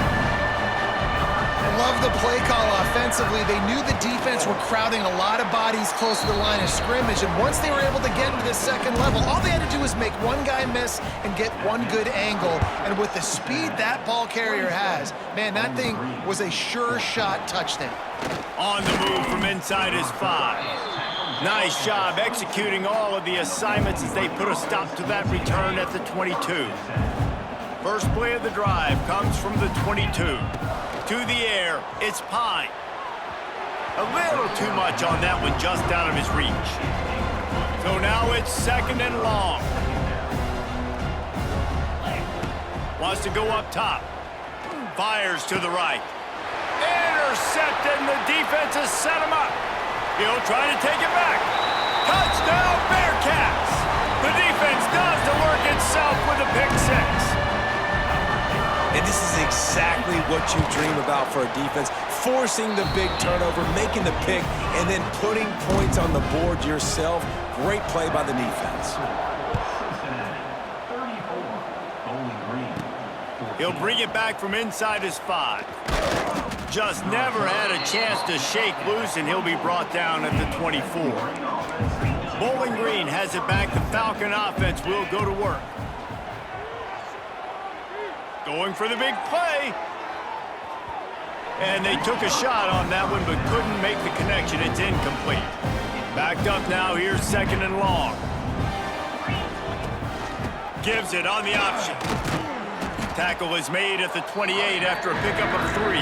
I love the play call offensively. They knew the defense were crowding a lot of bodies close to the line of scrimmage, and once they were able to get into the 2nd level, all they had to do was make one guy miss and get one good angle. And with the speed that ball carrier has, man, that thing was a sure shot touchdown. On the move from inside his 5. Nice job executing all of the assignments as they put a stop to that return at the 22. First play of the drive comes from the 22. To the air, it's Pine. A little too much on that one, just out of his reach. So now it's 2nd and long. Wants to go up top. Fires to the right. Intercepted, and the defense has set him up. He'll try to take it back. Touchdown, Bearcats! The defense does the work itself with a pick 6. And this is exactly what you dream about for a defense. Forcing the big turnover, making the pick, and then putting points on the board yourself. Great play by the defense. He'll bring it back from inside his 5. Just never had a chance to shake loose, and he'll be brought down at the 24. Bowling Green has it back. The Falcon offense will go to work. Going for the big play. And they took a shot on that one, but couldn't make the connection. It's incomplete. Backed up now. Here's 2nd and long. Gives it on the option. Tackle is made at the 28 after a pickup of 3.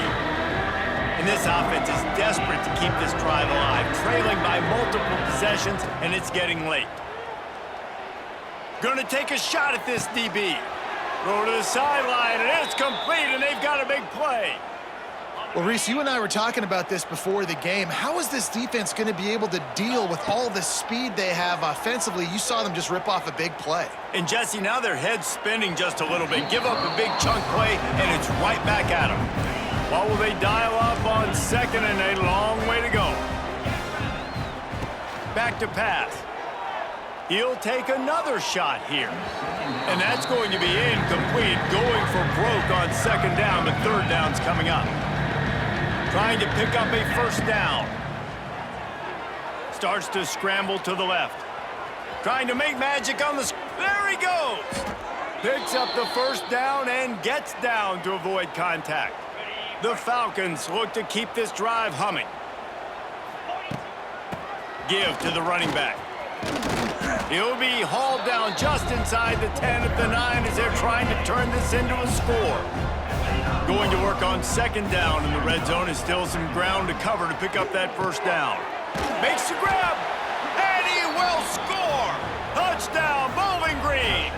And this offense is desperate to keep this drive alive, trailing by multiple possessions, and it's getting late. Gonna take a shot at this DB. Throw to the sideline, and it's complete, and they've got a big play. Well, Reese, you and I were talking about this before the game. How is this defense going to be able to deal with all the speed they have offensively? You saw them just rip off a big play. And, Jesse, now their head's spinning just a little bit. Give up a big chunk play, and it's right back at them. What will they dial up on second and a long way to go? Back to pass. He'll take another shot here. And that's going to be incomplete, going for broke on second down, but third down's coming up. Trying to pick up a first down. Starts to scramble to the left. Trying to make magic on the... There he goes! Picks up the first down and gets down to avoid contact. The Falcons look to keep this drive humming. Give to the running back. He'll be hauled down just inside the 10 at the 9 as they're trying to turn this into a score. Going to work on second down in the red zone. Is still some ground to cover to pick up that first down. Makes the grab, and he will score! Touchdown, Bowling Green!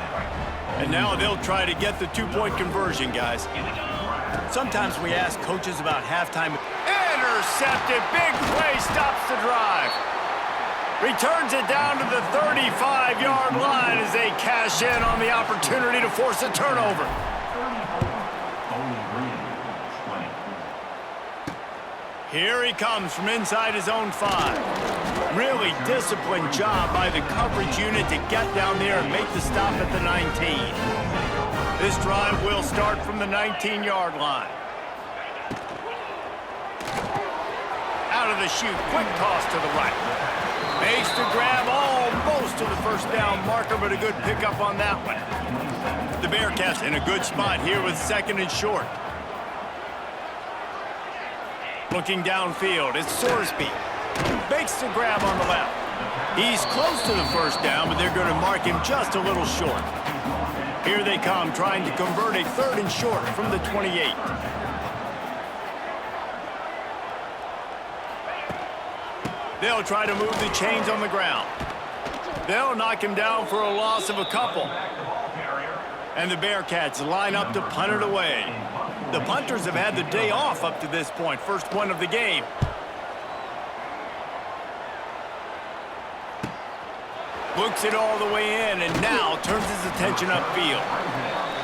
And now they'll try to get the two-point conversion, guys. Sometimes we ask coaches about halftime. Intercepted, big play, stops the drive. Returns it down to the 35-yard line as they cash in on the opportunity to force a turnover. Here he comes from inside his own 5. Really disciplined job by the coverage unit to get down there and make the stop at the 19. This drive will start from the 19-yard line. Out of the chute, quick toss to the right. Makes the grab almost to the first down marker, but a good pickup on that one. The Bearcats in a good spot here with second and short. Looking downfield, it's Sorsby. Makes the grab on the left. He's close to the first down, but they're going to mark him just a little short. Here they come, trying to convert a third and short from the 28. They'll try to move the chains on the ground. They'll knock him down for a loss of a couple. And the Bearcats line up to punt it away. The punters have had the day off up to this point. First one of the game. Looks it all the way in and now turns his attention upfield.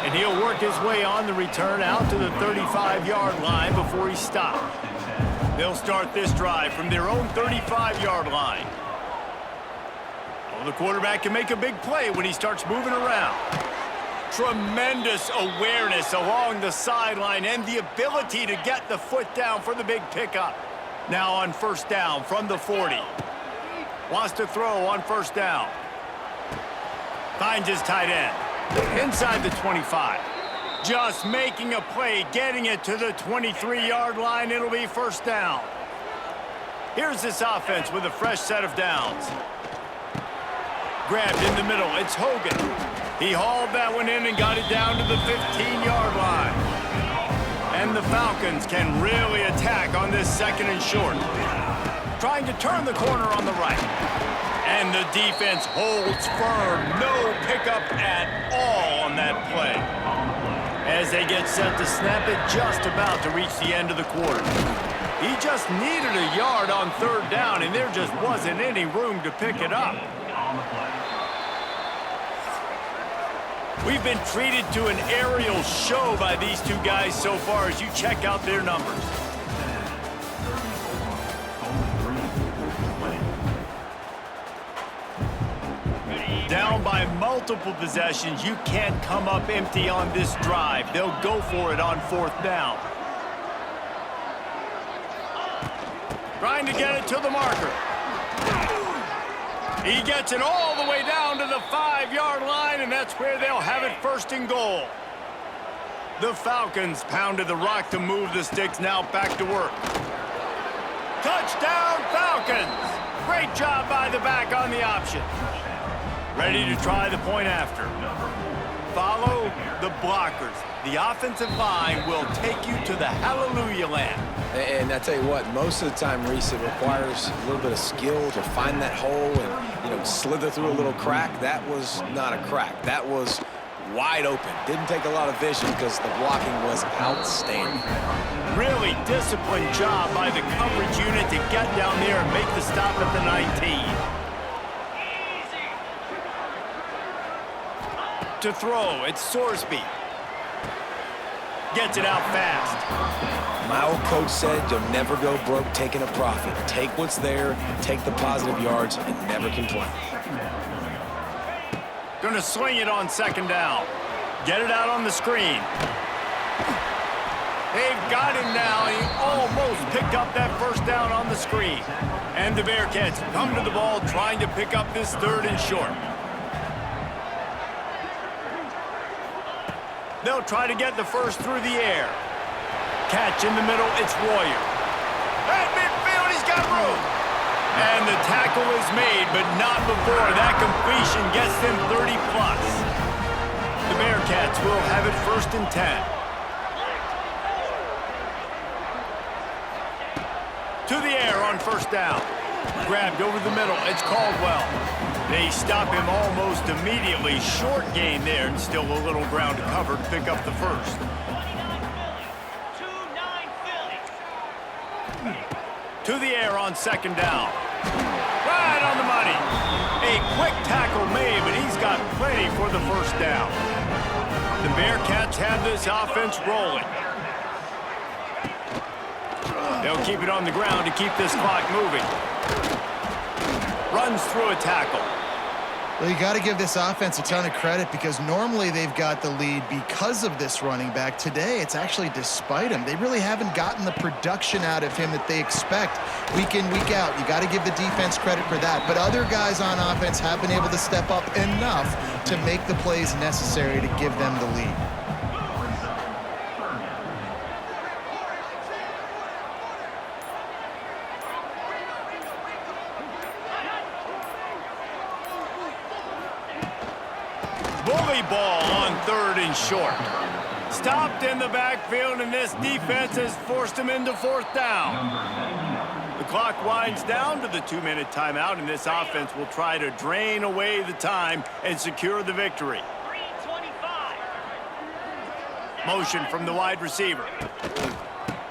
And he'll work his way on the return out to the 35-yard line before he's stopped. They'll start this drive from their own 35-yard line. Well, the quarterback can make a big play when he starts moving around. Tremendous awareness along the sideline and the ability to get the foot down for the big pickup. Now on first down from the 40. Wants to throw on first down. Finds his tight end. Inside the 25. Just making a play, getting it to the 23-yard line. It'll be first down. Here's this offense with a fresh set of downs. Grabbed in the middle. It's Hogan. He hauled that one in and got it down to the 15-yard line. And the Falcons can really attack on this second and short. Trying to turn the corner on the right. And the defense holds firm. No pickup at all on that play. As they get set to snap it, just about to reach the end of the quarter. He just needed a yard on third down, and there just wasn't any room to pick it up. We've been treated to an aerial show by these two guys so far as you check out their numbers. Down by multiple possessions, you can't come up empty on this drive. They'll go for it on fourth down. Trying to get it to the marker. He gets it all the way down to the 5-yard line, and that's where they'll have it first and goal. The Falcons pounded the rock to move the sticks, now back to work. Touchdown, Falcons! Great job by the back on the option. Ready to try the point after. Follow the blockers. The offensive line will take you to the hallelujah land. And I tell you what, most of the time, Reese, it requires a little bit of skill to find that hole and, slither through a little crack. That was not a crack. That was wide open. Didn't take a lot of vision because the blocking was outstanding. Really disciplined job by the coverage unit to get down there and make the stop at the 19. To throw, it's Sorsby. Gets it out fast. My old coach said you'll never go broke taking a profit. Take what's there, take the positive yards, and never complain. Gonna swing it on second down. Get it out on the screen. They've got him now. He almost picked up that first down on the screen. And the Bearcats come to the ball trying to pick up this 3rd and short. They'll try to get the first through the air. Catch in the middle, it's Royer. At midfield, he's got room. And the tackle is made, but not before that completion gets them 30+. The Bearcats will have it 1st and 10. To the air on 1st down. Grabbed over the middle, it's Caldwell. They stop him almost immediately. Short gain there, and still a little ground to cover to pick up the first. To the air on 2nd down. Right on the money. A quick tackle made, but he's got plenty for the 1st down. The Bearcats have this offense rolling. They'll keep it on the ground to keep this clock moving. Runs through a tackle. Well, you got to give this offense a ton of credit because normally they've got the lead because of this running back. Today, it's actually despite him. They really haven't gotten the production out of him that they expect week in, week out. You got to give the defense credit for that. But other guys on offense have been able to step up enough to make the plays necessary to give them the lead. Bully ball on 3rd and short. Stopped in the backfield, and this defense has forced him into 4th down. The clock winds down to the 2-minute timeout, and this offense will try to drain away the time and secure the victory. Motion from the wide receiver.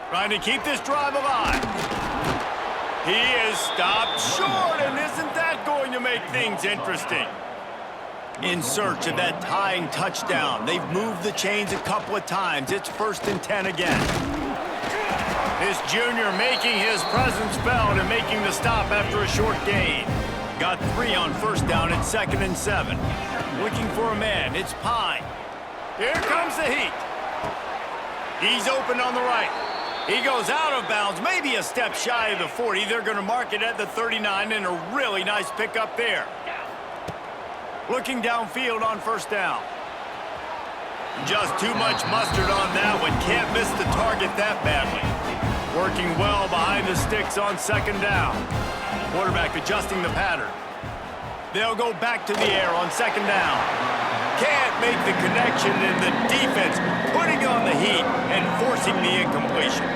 Trying to keep this drive alive. He is stopped short, and isn't that going to make things interesting? In search of that tying touchdown. They've moved the chains a couple of times. It's 1st and 10 again. This junior making his presence felt and making the stop after a short gain. Got 3 on 1st down at 2nd and 7. Looking for a man. It's Pine. Here comes the heat. He's open on the right. He goes out of bounds, maybe a step shy of the 40. They're going to mark it at the 39, and a really nice pickup there. Looking downfield on 1st down. Just too much mustard on that one. Can't miss the target that badly. Working well behind the sticks on 2nd down. Quarterback adjusting the pattern. They'll go back to the air on 2nd down. Can't make the connection, and the defense putting on the heat and forcing the incompletion.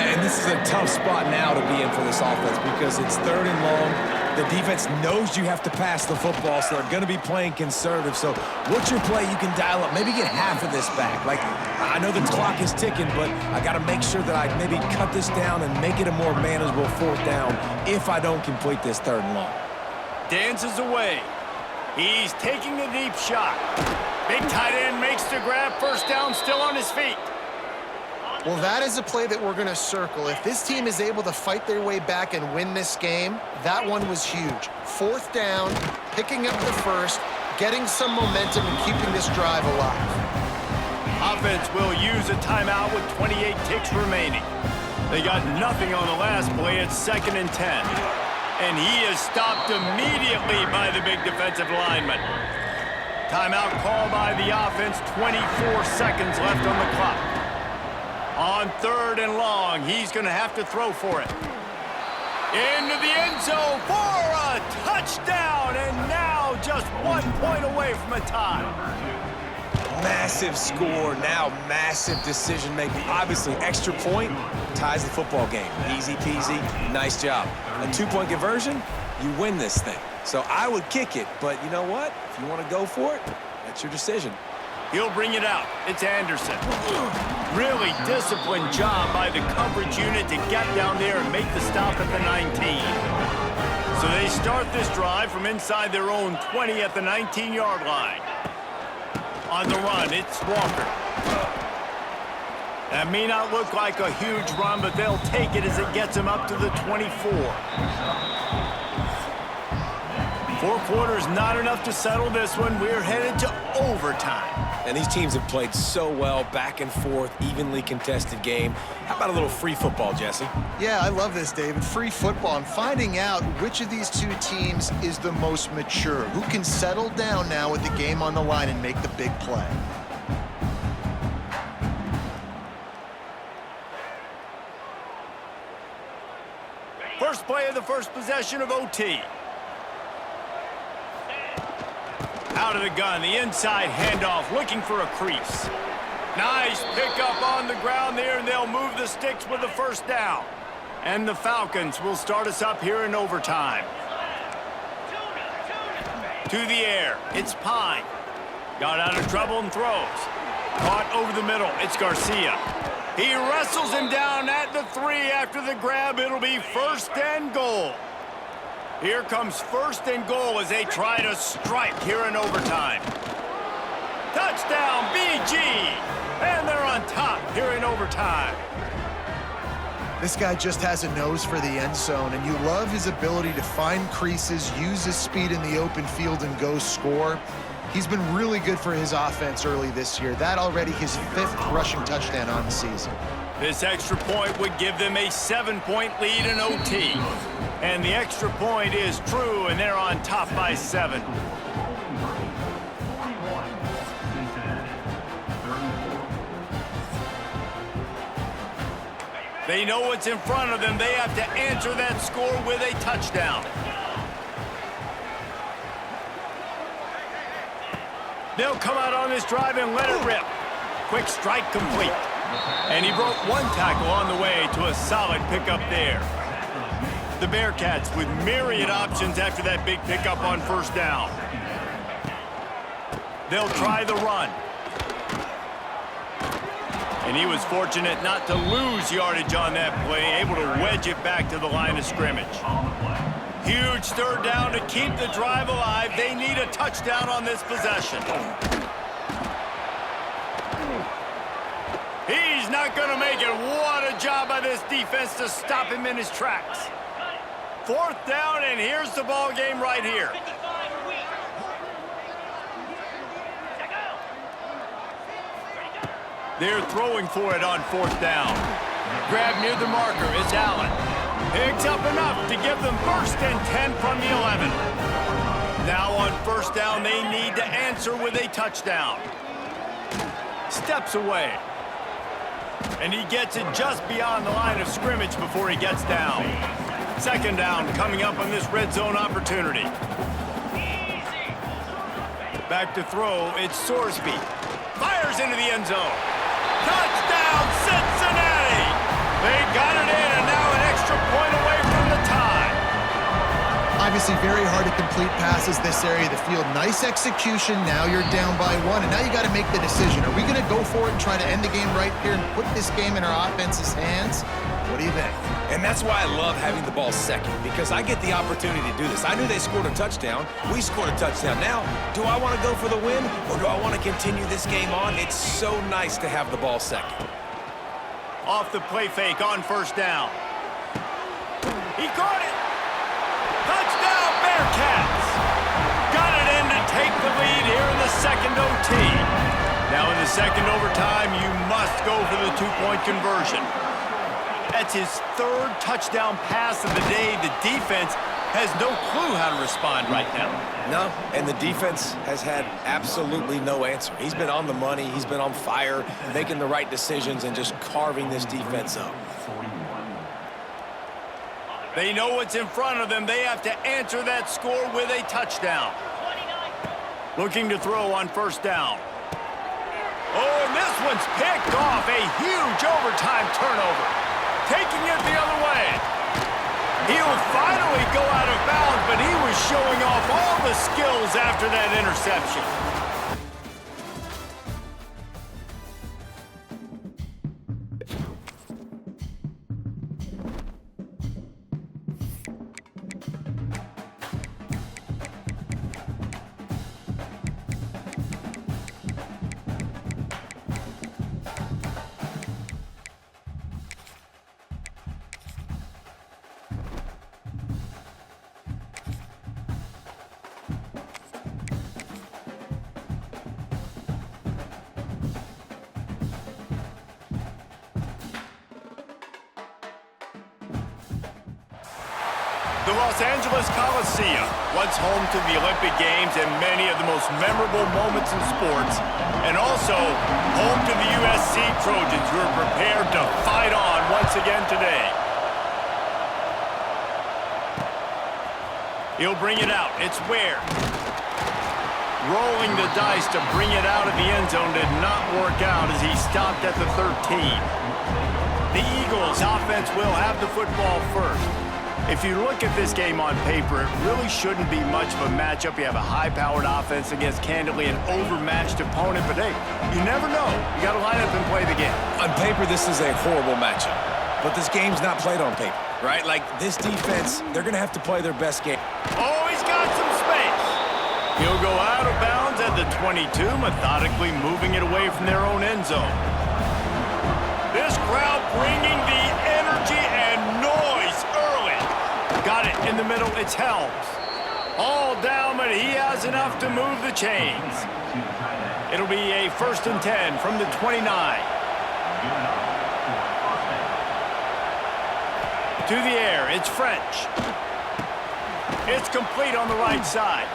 And this is a tough spot now to be in for this offense because it's 3rd and long. The defense knows you have to pass the football, so they're going to be playing conservative. So what's your play you can dial up? Maybe get half of this back. Like, I know the clock is ticking, but I got to make sure that I maybe cut this down and make it a more manageable 4th down if I don't complete this 3rd and long. Dances away. He's taking the deep shot. Big tight end makes the grab. 1st down, still on his feet. Well, that is a play that we're going to circle. If this team is able to fight their way back and win this game, that one was huge. 4th down, picking up the first, getting some momentum and keeping this drive alive. Offense will use a timeout with 28 ticks remaining. They got nothing on the last play. It's 2nd and 10. And he is stopped immediately by the big defensive lineman. Timeout called by the offense. 24 seconds left on the clock. On 3rd and long, he's going to have to throw for it. Into the end zone for a touchdown, and now just 1 point away from a tie. Massive score, now massive decision making. Obviously, extra point ties the football game. Easy peasy, nice job. A 2-point conversion, you win this thing. So I would kick it, but you know what? If you want to go for it, That's your decision. He'll bring it out. It's Anderson. Really disciplined job by the coverage unit to get down there and make the stop at the 19. So they start this drive from inside their own 20 at the 19-yard line. On the run, it's Walker. That may not look like a huge run, but they'll take it as it gets them up to the 24. 4 quarters not enough to settle this one. We're headed to overtime. And these teams have played so well, back and forth, evenly contested game. How about a little free football, Jesse? Yeah, I love this, David. Free football and finding out which of these two teams is the most mature, who can settle down now with the game on the line and make the big play. First play of the first possession of OT. Out of the gun, the inside handoff, looking for a crease. Nice pickup on the ground there, and they'll move the sticks with the first down. And the Falcons will start us up here in overtime. To the air, it's Pine. Got out of trouble and throws. Caught over the middle, it's Garcia. He wrestles him down at the 3 after the grab. It'll be 1st and goal. Here comes 1st and goal as they try to strike here in overtime. Touchdown, BG! And they're on top here in overtime. This guy just has a nose for the end zone, and you love his ability to find creases, use his speed in the open field, and go score. He's been really good for his offense early this year. That already his 5th rushing touchdown on the season. This extra point would give them a 7-point lead in OT. And the extra point is true, and they're on top by 7. They know what's in front of them. They have to answer that score with a touchdown. They'll come out on this drive and let it rip. Quick strike complete. And he broke 1 tackle on the way to a solid pickup there. The Bearcats with myriad options after that big pickup on 1st down. They'll try the run. And he was fortunate not to lose yardage on that play, able to wedge it back to the line of scrimmage. Huge 3rd down to keep the drive alive. They need a touchdown on this possession. He's not going to make it. What a job by this defense to stop him in his tracks. 4th down, and here's the ball game right here. They're throwing for it on 4th down. Grab near the marker, it's Allen. Picks up enough to give them 1st and 10 from the 11. Now on 1st down, they need to answer with a touchdown. Steps away. And he gets it just beyond the line of scrimmage before he gets down. 2nd down coming up on this red zone opportunity. Back to throw, it's Sorsby. Fires into the end zone. Touchdown, Cincinnati! They got it in, and now an extra point away from the tie. Obviously very hard to complete passes this area of the field. Nice execution. Now you're down by 1, and now you got to make the decision. Are we going to go for it and try to end the game right here and put this game in our offense's hands? What do you think? And that's why I love having the ball second, because I get the opportunity to do this. I knew they scored a touchdown. We scored a touchdown. Now, do I want to go for the win, or do I want to continue this game on? It's so nice to have the ball second. Off the play fake on 1st down. He caught it. Touchdown, Bearcats. Got it in to take the lead here in the 2nd OT. Now in the 2nd overtime, you must go for the 2-point conversion. That's his 3rd touchdown pass of the day. The defense has no clue how to respond right now. No, and the defense has had absolutely no answer. He's been on the money. He's been on fire, making the right decisions and just carving this defense up. They know what's in front of them. They have to answer that score with a touchdown. Looking to throw on 1st down. Oh, and this one's picked off. A huge overtime turnover. Taking it the other way. He'll finally go out of bounds, but he was showing off all the skills after that interception. The Los Angeles Coliseum, once home to the Olympic Games and many of the most memorable moments in sports, and also home to the USC Trojans, who are prepared to fight on once again today. He'll bring it out. It's Ware. Rolling the dice to bring it out of the end zone did not work out as he stopped at the 13. The Eagles offense will have the football first. If you look at this game on paper, it really shouldn't be much of a matchup. You have a high-powered offense against, candidly, an overmatched opponent. But, hey, you never know. You got to line up and play the game. On paper, this is a horrible matchup. But this game's not played on paper, right? Like, this defense, they're going to have to play their best game. Oh, he's got some space. He'll go out of bounds at the 22, methodically moving it away from their own end zone. This crowd bringing the energy and noise early. Got it in the middle. It's Helms. All down, but he has enough to move the chains. It'll be a 1st and 10 from the 29. To the air, it's French. It's complete on the right side.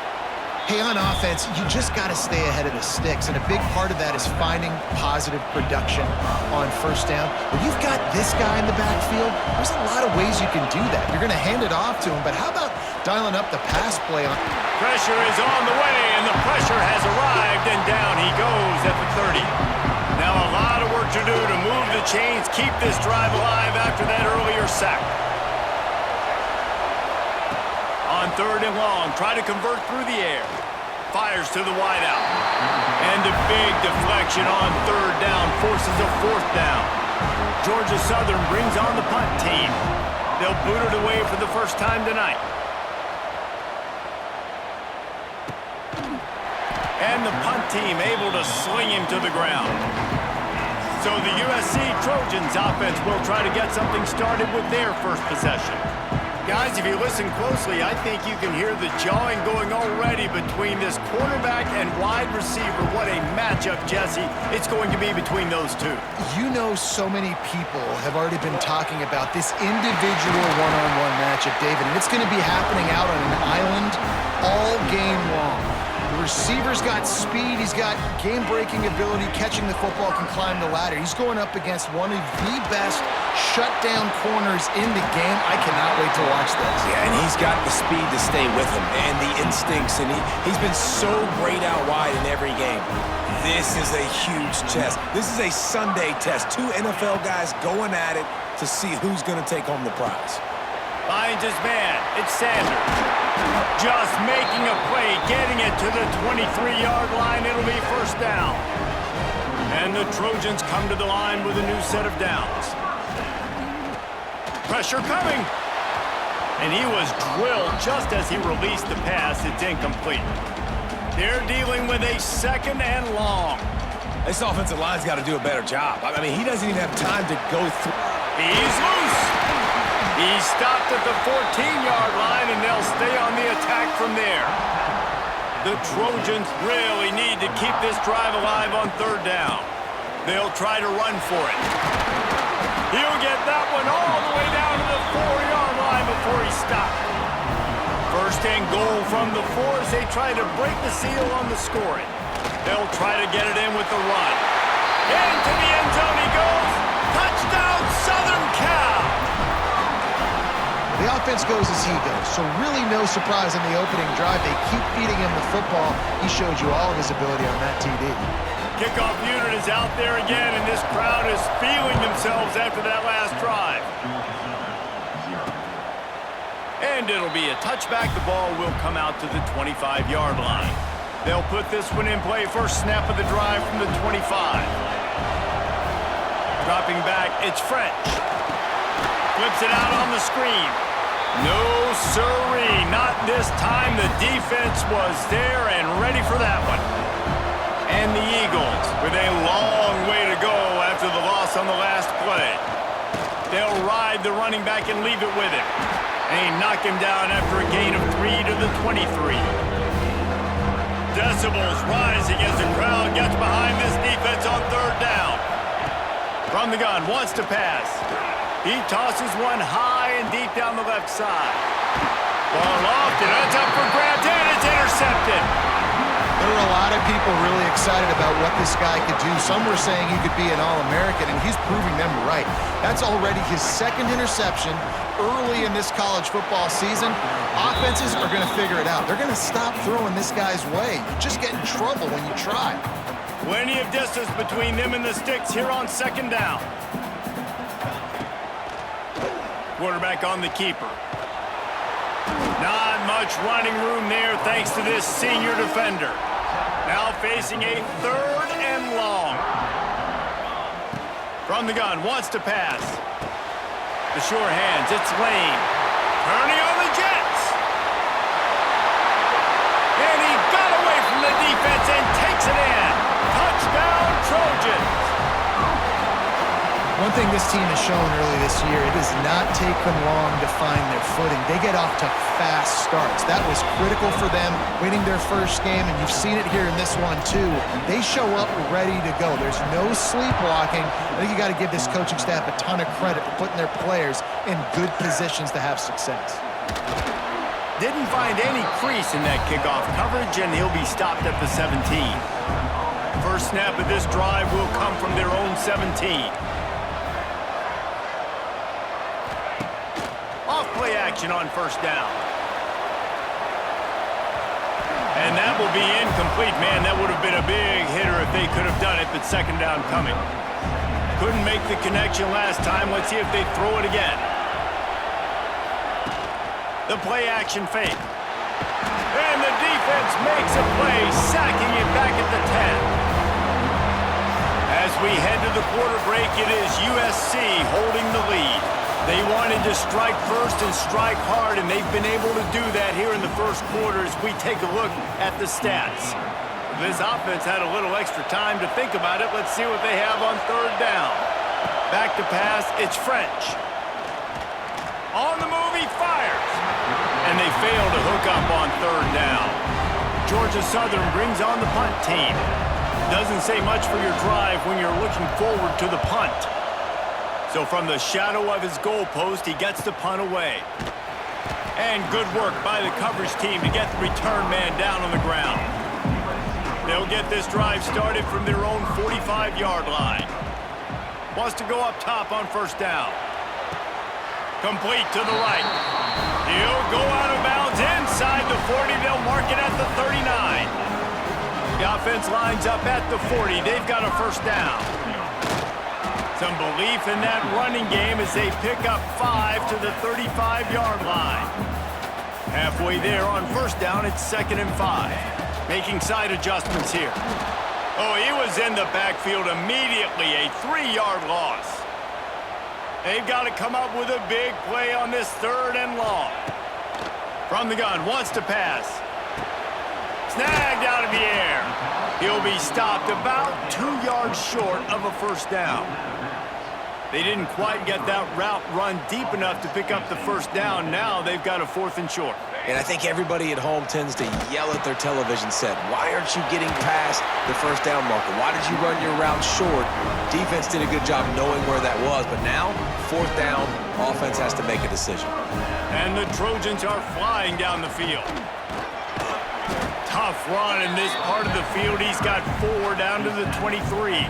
Hey, on offense, you just got to stay ahead of the sticks, and a big part of that is finding positive production on 1st down. When you've got this guy in the backfield, there's a lot of ways you can do that. You're going to hand it off to him, but how about dialing up the pass play on? Pressure is on the way, and the pressure has arrived, and down he goes at the 30. Now a lot of work to do to move the chains, keep this drive alive after that earlier sack. On 3rd and long, try to convert through the air. Fires to the wideout. And a big deflection on 3rd down forces a 4th down. Georgia Southern brings on the punt team. They'll boot it away for the first time tonight. And the punt team able to sling him to the ground. So the USC Trojans offense will try to get something started with their first possession. Guys, if you listen closely, I think you can hear the jawing going already between this quarterback and wide receiver. What a matchup, Jesse, it's going to be between those two. You know, so many people have already been talking about this individual one-on-one matchup, David, and it's going to be happening out on an island all game long. The receiver's got speed, he's got game-breaking ability, catching the football, can climb the ladder. He's going up against one of the best shutdown corners in the game. I cannot wait to watch this. Yeah, and he's got the speed to stay with him and the instincts, and he's been so great out wide in every game. This is a huge test. This is a Sunday test. 2 NFL guys going at it to see who's going to take home the prize. Finds his man. It's Sanders. Just making a play, getting it to the 23-yard line. It'll be 1st down. And the Trojans come to the line with a new set of downs. Pressure coming. And he was drilled just as he released the pass. It's incomplete. They're dealing with a 2nd and long. This offensive line's got to do a better job. I mean, he doesn't even have time to go through. He's loose. He's stopped at the 14-yard line, and they'll stay on the attack from there. The Trojans really need to keep this drive alive on 3rd down. They'll try to run for it. He'll get that one all the way down to the 4-yard line before he stopped. 1st and goal from the 4 as they try to break the seal on the scoring. They'll try to get it in with the run. Into the end zone he goes. Touchdown, Southern Cal. The offense goes as he goes, so really no surprise on the opening drive. They keep feeding him the football. He showed you all of his ability on that TD. Kickoff unit is out there again, and this crowd is feeling themselves after that last drive. And it'll be a touchback. The ball will come out to the 25-yard line. They'll put this one in play. First snap of the drive from the 25. Dropping back, it's French. Flips it out on the screen. No siree, not this time. The defense was there and ready for that one. And the Eagles with a long way to go after the loss on the last play. They'll ride the running back and leave it with him. And he knocked him down after a gain of 3 to the 23. Decibels rising as the crowd gets behind this defense on 3rd down. From the gun, wants to pass. He tosses one high and deep down the left side. Ball lofted, that's up for grabs, and it's intercepted. There were a lot of people really excited about what this guy could do. Some were saying he could be an All-American, and he's proving them right. That's already his second interception early in this college football season. Offenses are going to figure it out. They're going to stop throwing this guy's way. You just get in trouble when you try. Plenty of distance between them and the sticks here on second down. Quarterback on the keeper. Not much running room there thanks to this senior defender. Now facing a third and long. From the gun, wants to pass. The sure hands, it's Lane. Turning on the Jets. And he got away from the defense and takes it in. Touchdown, Trojans. One thing this team has shown early this year, it does not take them long to find their footing. They get off to fast starts. That was critical for them winning their first game, and you've seen it here in this one too. They show up ready to go. There's no sleepwalking. I think you got to give this coaching staff a ton of credit for putting their players in good positions to have success. Didn't find any crease in that kickoff coverage, and he'll be stopped at the 17. First snap of this drive will come from their own 17. Off-play action on first down. And that will be incomplete. Man, that would have been a big hitter if they could have done it, but second down coming. Couldn't make the connection last time. Let's see if they throw it again. The play action fake. And the defense makes a play, sacking it back at the 10. As we head to the quarter break, it is USC holding the lead. They wanted to strike first and strike hard, and they've been able to do that here in the first quarter as we take a look at the stats. This offense had a little extra time to think about it. Let's see what they have on third down. Back to pass, it's French. On the move, he fires. And they fail to hook up on third down. Georgia Southern brings on the punt team. Doesn't say much for your drive when you're looking forward to the punt. So from the shadow of his goalpost, he gets the punt away. And good work by the coverage team to get the return man down on the ground. They'll get this drive started from their own 45-yard line. Wants to go up top on first down. Complete to the right. He'll go out of bounds inside the 40. They'll mark it at the 39. The offense lines up at the 40. They've got a first down. Some belief in that running game as they pick up 5 to the 35-yard line. Halfway there on first down, it's 2nd and 5. Making side adjustments here. Oh, he was in the backfield immediately, a 3-yard loss. They've got to come up with a big play on this 3rd and long. From the gun, wants to pass. Snagged out of the air. He'll be stopped about 2 yards short of a first down. They didn't quite get that route run deep enough to pick up the first down. Now they've got a 4th and short. And I think everybody at home tends to yell at their television set. Why aren't you getting past the first down marker? Why did you run your route short? Defense did a good job knowing where that was, but now, 4th down, offense has to make a decision. And the Trojans are flying down the field. Tough run in this part of the field. He's got 4 down to the 23.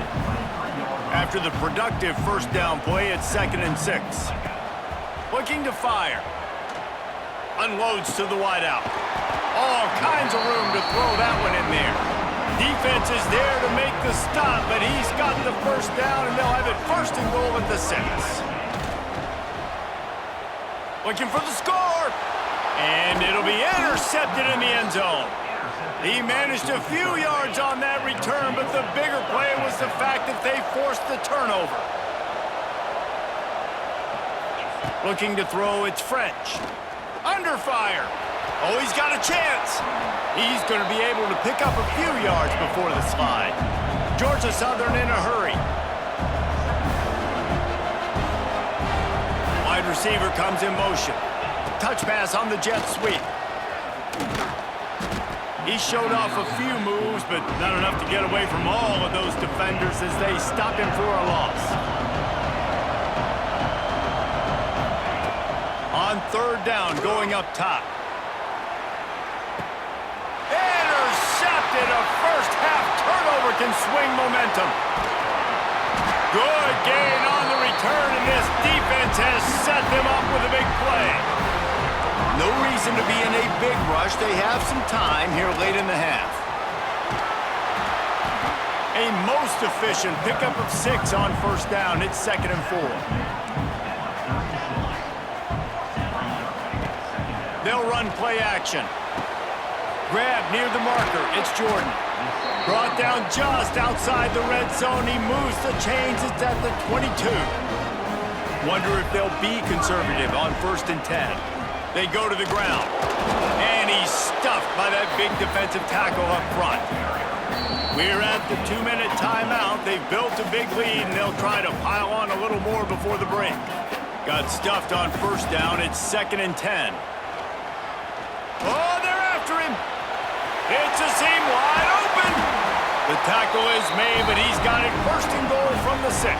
After the productive first down play, it's 2nd and 6. Looking to fire. Unloads to the wideout. All kinds of room to throw that one in there. Defense is there to make the stop, but he's got the first down, and they'll have it 1st and goal at the 6. Looking for the score. And it'll be intercepted in the end zone. He managed a few yards on that return, but the bigger play was the fact that they forced the turnover. Looking to throw, it's French. Under fire. Oh, he's got a chance. He's going to be able to pick up a few yards before the slide. Georgia Southern in a hurry. Wide receiver comes in motion. Touch pass on the jet sweep. He showed off a few moves, but not enough to get away from all of those defenders as they stop him for a loss. On 3rd down, going up top. can swing momentum. Good gain on the return, and this defense has set them up with a big play. No reason to be in a big rush. They have some time here late in the half. A most efficient pickup of 6 on first down. It's 2nd and 4. They'll run play action. Grab near the marker. It's Jordan. Brought down just outside the red zone. He moves the chains. It's at the 22. Wonder if they'll be conservative on 1st and 10. They go to the ground. And he's stuffed by that big defensive tackle up front. We're at the 2-minute timeout. They've built a big lead, and they'll try to pile on a little more before the break. Got stuffed on 1st down. It's 2nd and 10. Oh, they're after him. It's a seam wide open. The tackle is made, but he's got it 1st and goal from the 6.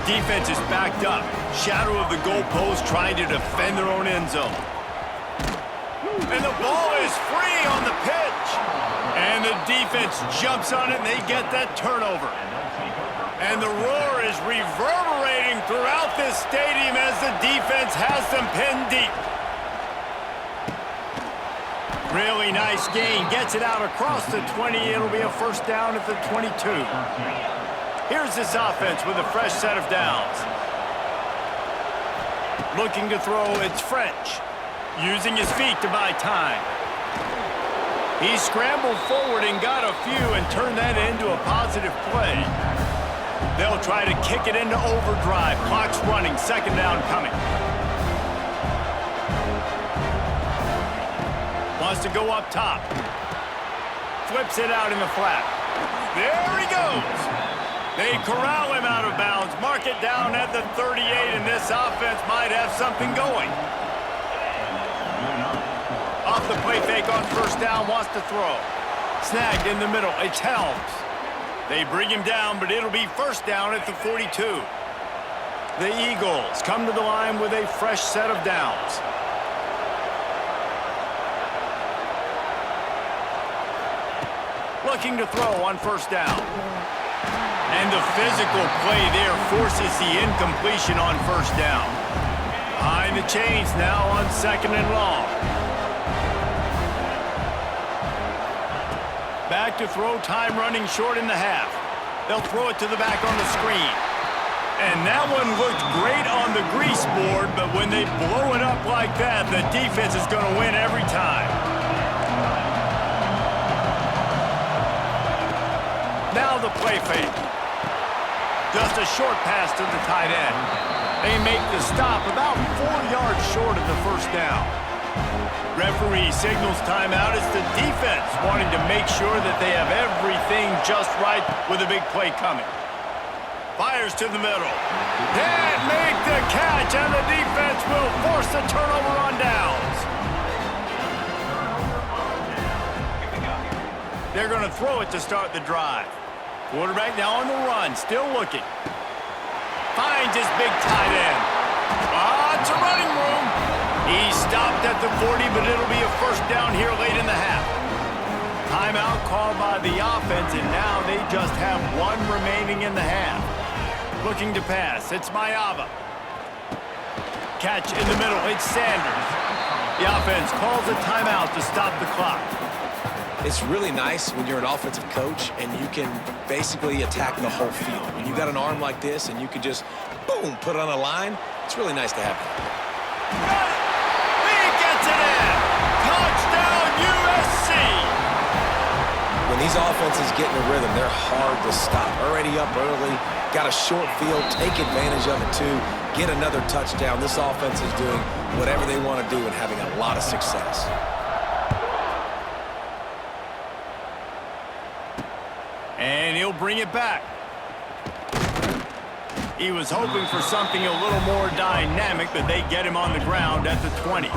Defense is backed up. Shadow of the goalpost trying to defend their own end zone. And the ball is free on the pitch. And the defense jumps on it, and they get that turnover. And the roar is reverberating throughout this stadium as the defense has them pinned deep. Really nice gain. Gets it out across the 20. It'll be a 1st down at the 22. Here's this offense with a fresh set of downs. Looking to throw, it's French. Using his feet to buy time. He scrambled forward and got a few and turned that into a positive play. They'll try to kick it into overdrive. Clock's running. 2nd down coming. Wants to go up top. Flips it out in the flat. There he goes. They corral him out of bounds. Mark it down at the 38, and this offense might have something going. Off the play fake on 1st down, wants to throw. Snagged in the middle. It's Helms. They bring him down, but it'll be 1st down at the 42. The Eagles come to the line with a fresh set of downs. Looking to throw on 1st down. And the physical play there forces the incompletion on 1st down. Behind the chains now on 2nd and long. Back to throw, time running short in the half. They'll throw it to the back on the screen. And that one looked great on the grease board, but when they blow it up like that, the defense is going to win every time. Now the play fake. Just a short pass to the tight end. They make the stop about 4 yards short of the 1st down. Referee signals timeout. It's the defense wanting to make sure that they have everything just right with a big play coming. Fires to the middle. Can't make the catch, and the defense will force the turnover on downs. They're going to throw it to start the drive. Quarterback now on the run, still looking. Finds his big tight end. It's a running room. He stopped at the 40, but it'll be a 1st down here late in the half. Timeout called by the offense, and now they just have 1 remaining in the half. Looking to pass, it's Mayava. Catch in the middle, it's Sanders. The offense calls a timeout to stop the clock. It's really nice when you're an offensive coach and you can basically attack the whole field. When you got an arm like this and you can just, boom, put it on a line, it's really nice to have that. He gets it in! Touchdown, USC! When these offenses get in a rhythm, they're hard to stop. Already up early, got a short field, take advantage of it too, get another touchdown. This offense is doing whatever they want to do and having a lot of success. And he'll bring it back. He was hoping for something a little more dynamic, but they get him on the ground at the 20.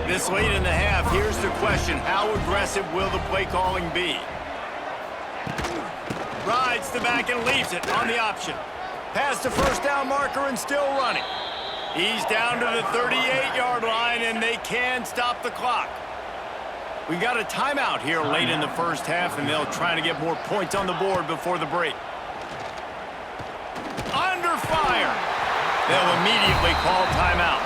This late in the half, here's the question. How aggressive will the play calling be? Rides the back and leaves it on the option. Past the 1st down marker and still running. He's down to the 38-yard line, and they can stop the clock. We got a timeout here late in the first half, and they'll try to get more points on the board before the break. Under fire. They'll immediately call timeout.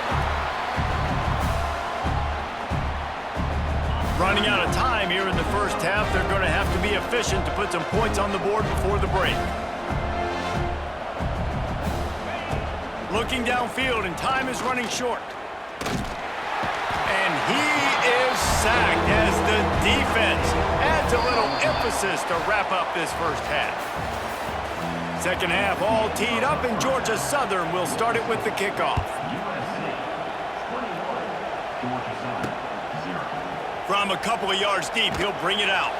Running out of time here in the first half, they're going to have to be efficient to put some points on the board before the break. Looking downfield, and time is running short. And he is sacked as the defense adds a little emphasis to wrap up this first half. Second half all teed up, and Georgia Southern will start it with the kickoff. From a couple of yards deep, he'll bring it out.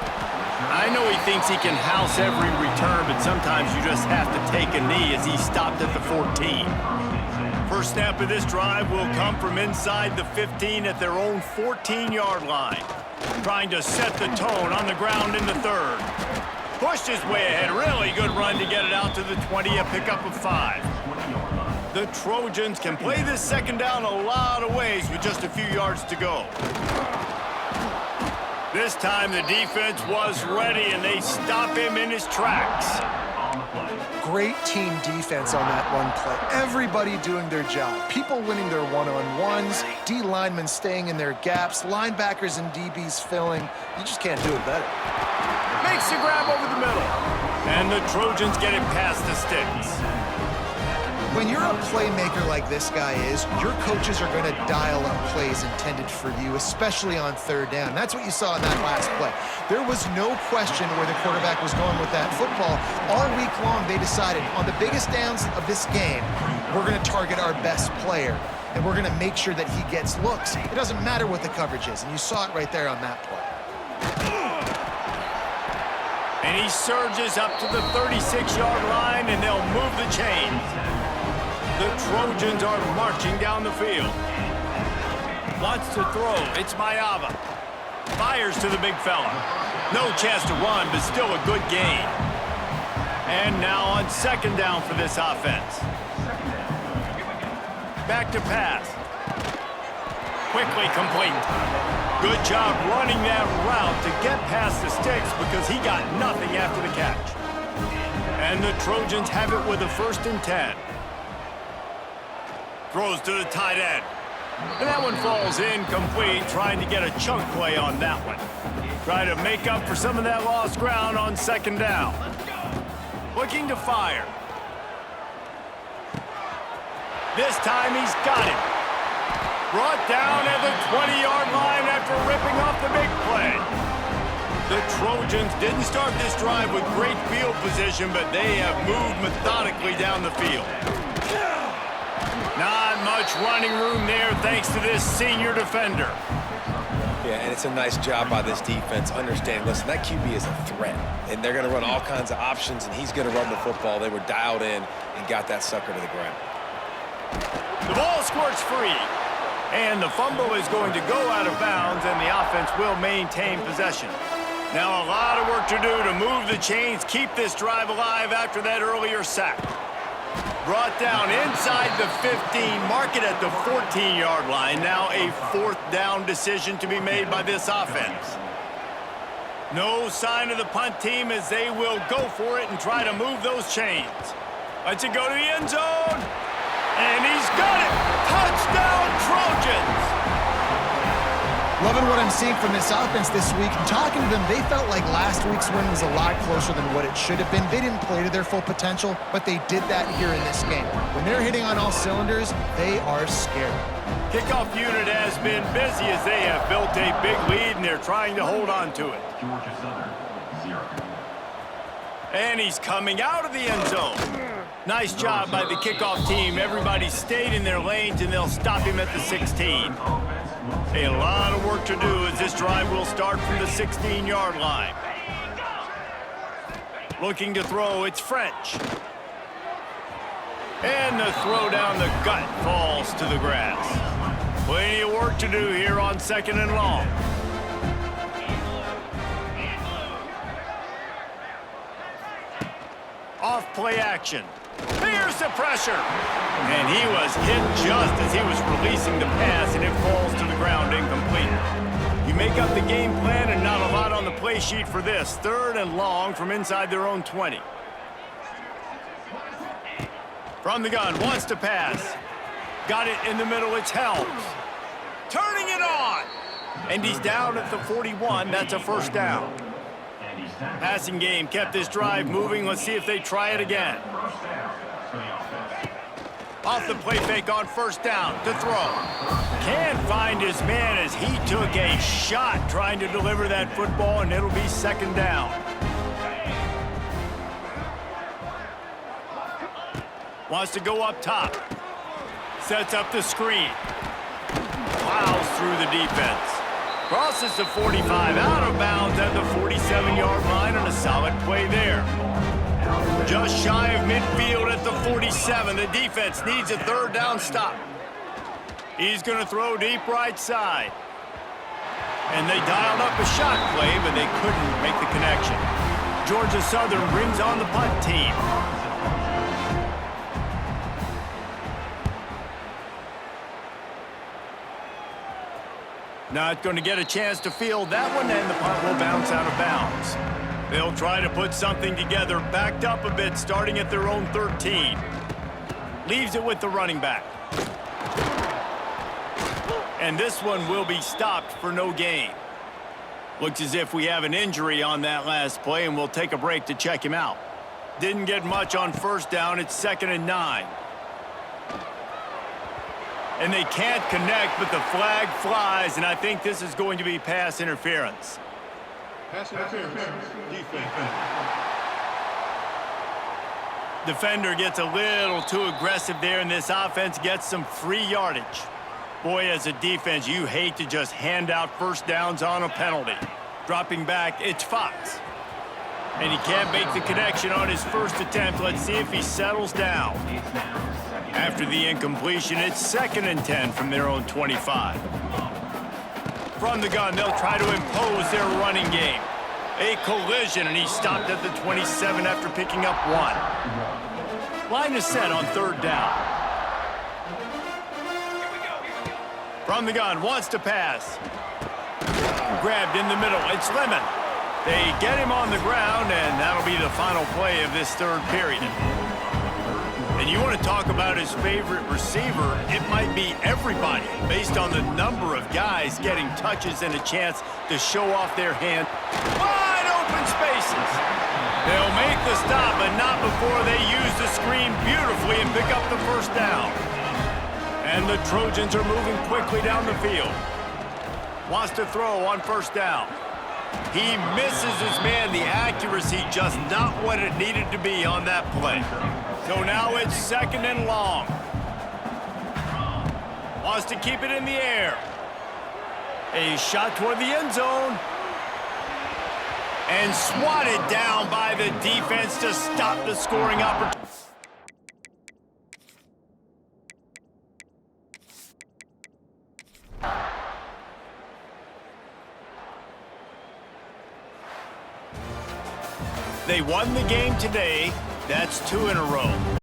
I know he thinks he can house every return, but sometimes you just have to take a knee as he stopped at the 14. First snap of this drive will come from inside the 15 at their own 14-yard line. Trying to set the tone on the ground in the third. Pushed his way ahead. Really good run to get it out to the 20, a pickup of 5. The Trojans can play this second down a lot of ways with just a few yards to go. This time the defense was ready, and they stop him in his tracks. Great team defense on that run play. Everybody doing their job. People winning their one-on-ones, D linemen staying in their gaps, linebackers and DBs filling. You just can't do it better. Makes the grab over the middle. And the Trojans get it past the sticks. When you're a playmaker like this guy is, your coaches are going to dial up plays intended for you, especially on third down. That's what you saw in that last play. There was no question where the quarterback was going with that football. All week long, they decided on the biggest downs of this game, we're going to target our best player, and we're going to make sure that he gets looks. It doesn't matter what the coverage is, and you saw it right there on that play. And he surges up to the 36-yard line, and they'll move the chains. The Trojans are marching down the field. Wants to throw. It's Mayava. Fires to the big fella. No chance to run, but still a good gain. And now on second down for this offense. Back to pass. Quickly complete. Good job running that route to get past the sticks because he got nothing after the catch. And the Trojans have it with a 1st and 10. Throws to the tight end. And that one falls incomplete, trying to get a chunk play on that one. Try to make up for some of that lost ground on second down. Looking to fire. This time he's got it. Brought down at the 20-yard line after ripping off the big play. The Trojans didn't start this drive with great field position, but they have moved methodically down the field. Not much running room there thanks to this senior defender. Yeah, and it's a nice job by this defense. Understand, listen, that QB is a threat, and they're going to run all kinds of options, and he's going to run the football. They were dialed in and got that sucker to the ground. The ball squirts free, and the fumble is going to go out of bounds, and the offense will maintain possession. Now a lot of work to do to move the chains, keep this drive alive after that earlier sack. Brought down inside the 15, mark it at the 14-yard line. Now a 4th down decision to be made by this offense. No sign of the punt team as they will go for it and try to move those chains. Lets it go to the end zone. And he's got it! Touchdown, Trojans! Loving what I'm seeing from this offense this week. Talking to them, they felt like last week's win was a lot closer than what it should have been. They didn't play to their full potential, but they did that here in this game. When they're hitting on all cylinders, they are scared. Kickoff unit has been busy as they have built a big lead, and they're trying to hold on to it. Georgia Southern, 0. And he's coming out of the end zone. Nice job by the kickoff team. Everybody stayed in their lanes, and they'll stop him at the 16. A lot of work to do as this drive will start from the 16-yard line. Looking to throw, it's French. And the throw down the gut falls to the grass. Plenty of work to do here on 2nd and long. Off play action. Here's the pressure. And he was hit just as he was releasing the pass, and it falls to the ground incomplete. You make shake up the game plan and not a lot on the play sheet for this. 3rd and long from inside their own 20. From the gun, wants to pass. Got it in the middle, it's Helms. Turning it on! And he's down at the 41, that's a first down. Passing game kept this drive moving. Let's see if they try it again. Off the play fake on first down to throw. Can't find his man as he took a shot trying to deliver that football, and it'll be 2nd down. Wants to go up top. Sets up the screen. Plows through the defense. Crosses the 45, out of bounds at the 47-yard line, and a solid play there. Just shy of midfield at the 47. The defense needs a 3rd down stop. He's going to throw deep right side. And they dialed up a shot play, but they couldn't make the connection. Georgia Southern brings on the punt team. Not going to get a chance to field that one, and the punt will bounce out of bounds. They'll try to put something together, backed up a bit, starting at their own 13. Leaves it with the running back. And this one will be stopped for no gain. Looks as if we have an injury on that last play, and we'll take a break to check him out. Didn't get much on first down. It's 2nd and 9. And they can't connect, but the flag flies, and I think this is going to be pass interference. Pass interference. Defense. Defender gets a little too aggressive there, and this offense gets some free yardage. Boy, as a defense, you hate to just hand out first downs on a penalty. Dropping back, it's Fox. And he can't make the connection on his first attempt. Let's see if he settles down. After the incompletion, it's 2nd and 10 from their own 25. From the gun, they'll try to impose their running game. A collision, and he stopped at the 27 after picking up 1. Line is set on 3rd down. From the gun, wants to pass. Grabbed in the middle, it's Lemon. They get him on the ground, and that'll be the final play of this 3rd period. And you want to talk about his favorite receiver, it might be everybody, based on the number of guys getting touches and a chance to show off their hand. Wide open spaces. They'll make the stop, but not before they use the screen beautifully and pick up the first down. And the Trojans are moving quickly down the field. Wants to throw on first down. He misses his man. The accuracy just not what it needed to be on that play. So now it's 2nd and long. Wants to keep it in the air. A shot toward the end zone. And swatted down by the defense to stop the scoring opportunity. They won the game today. That's 2 in a row.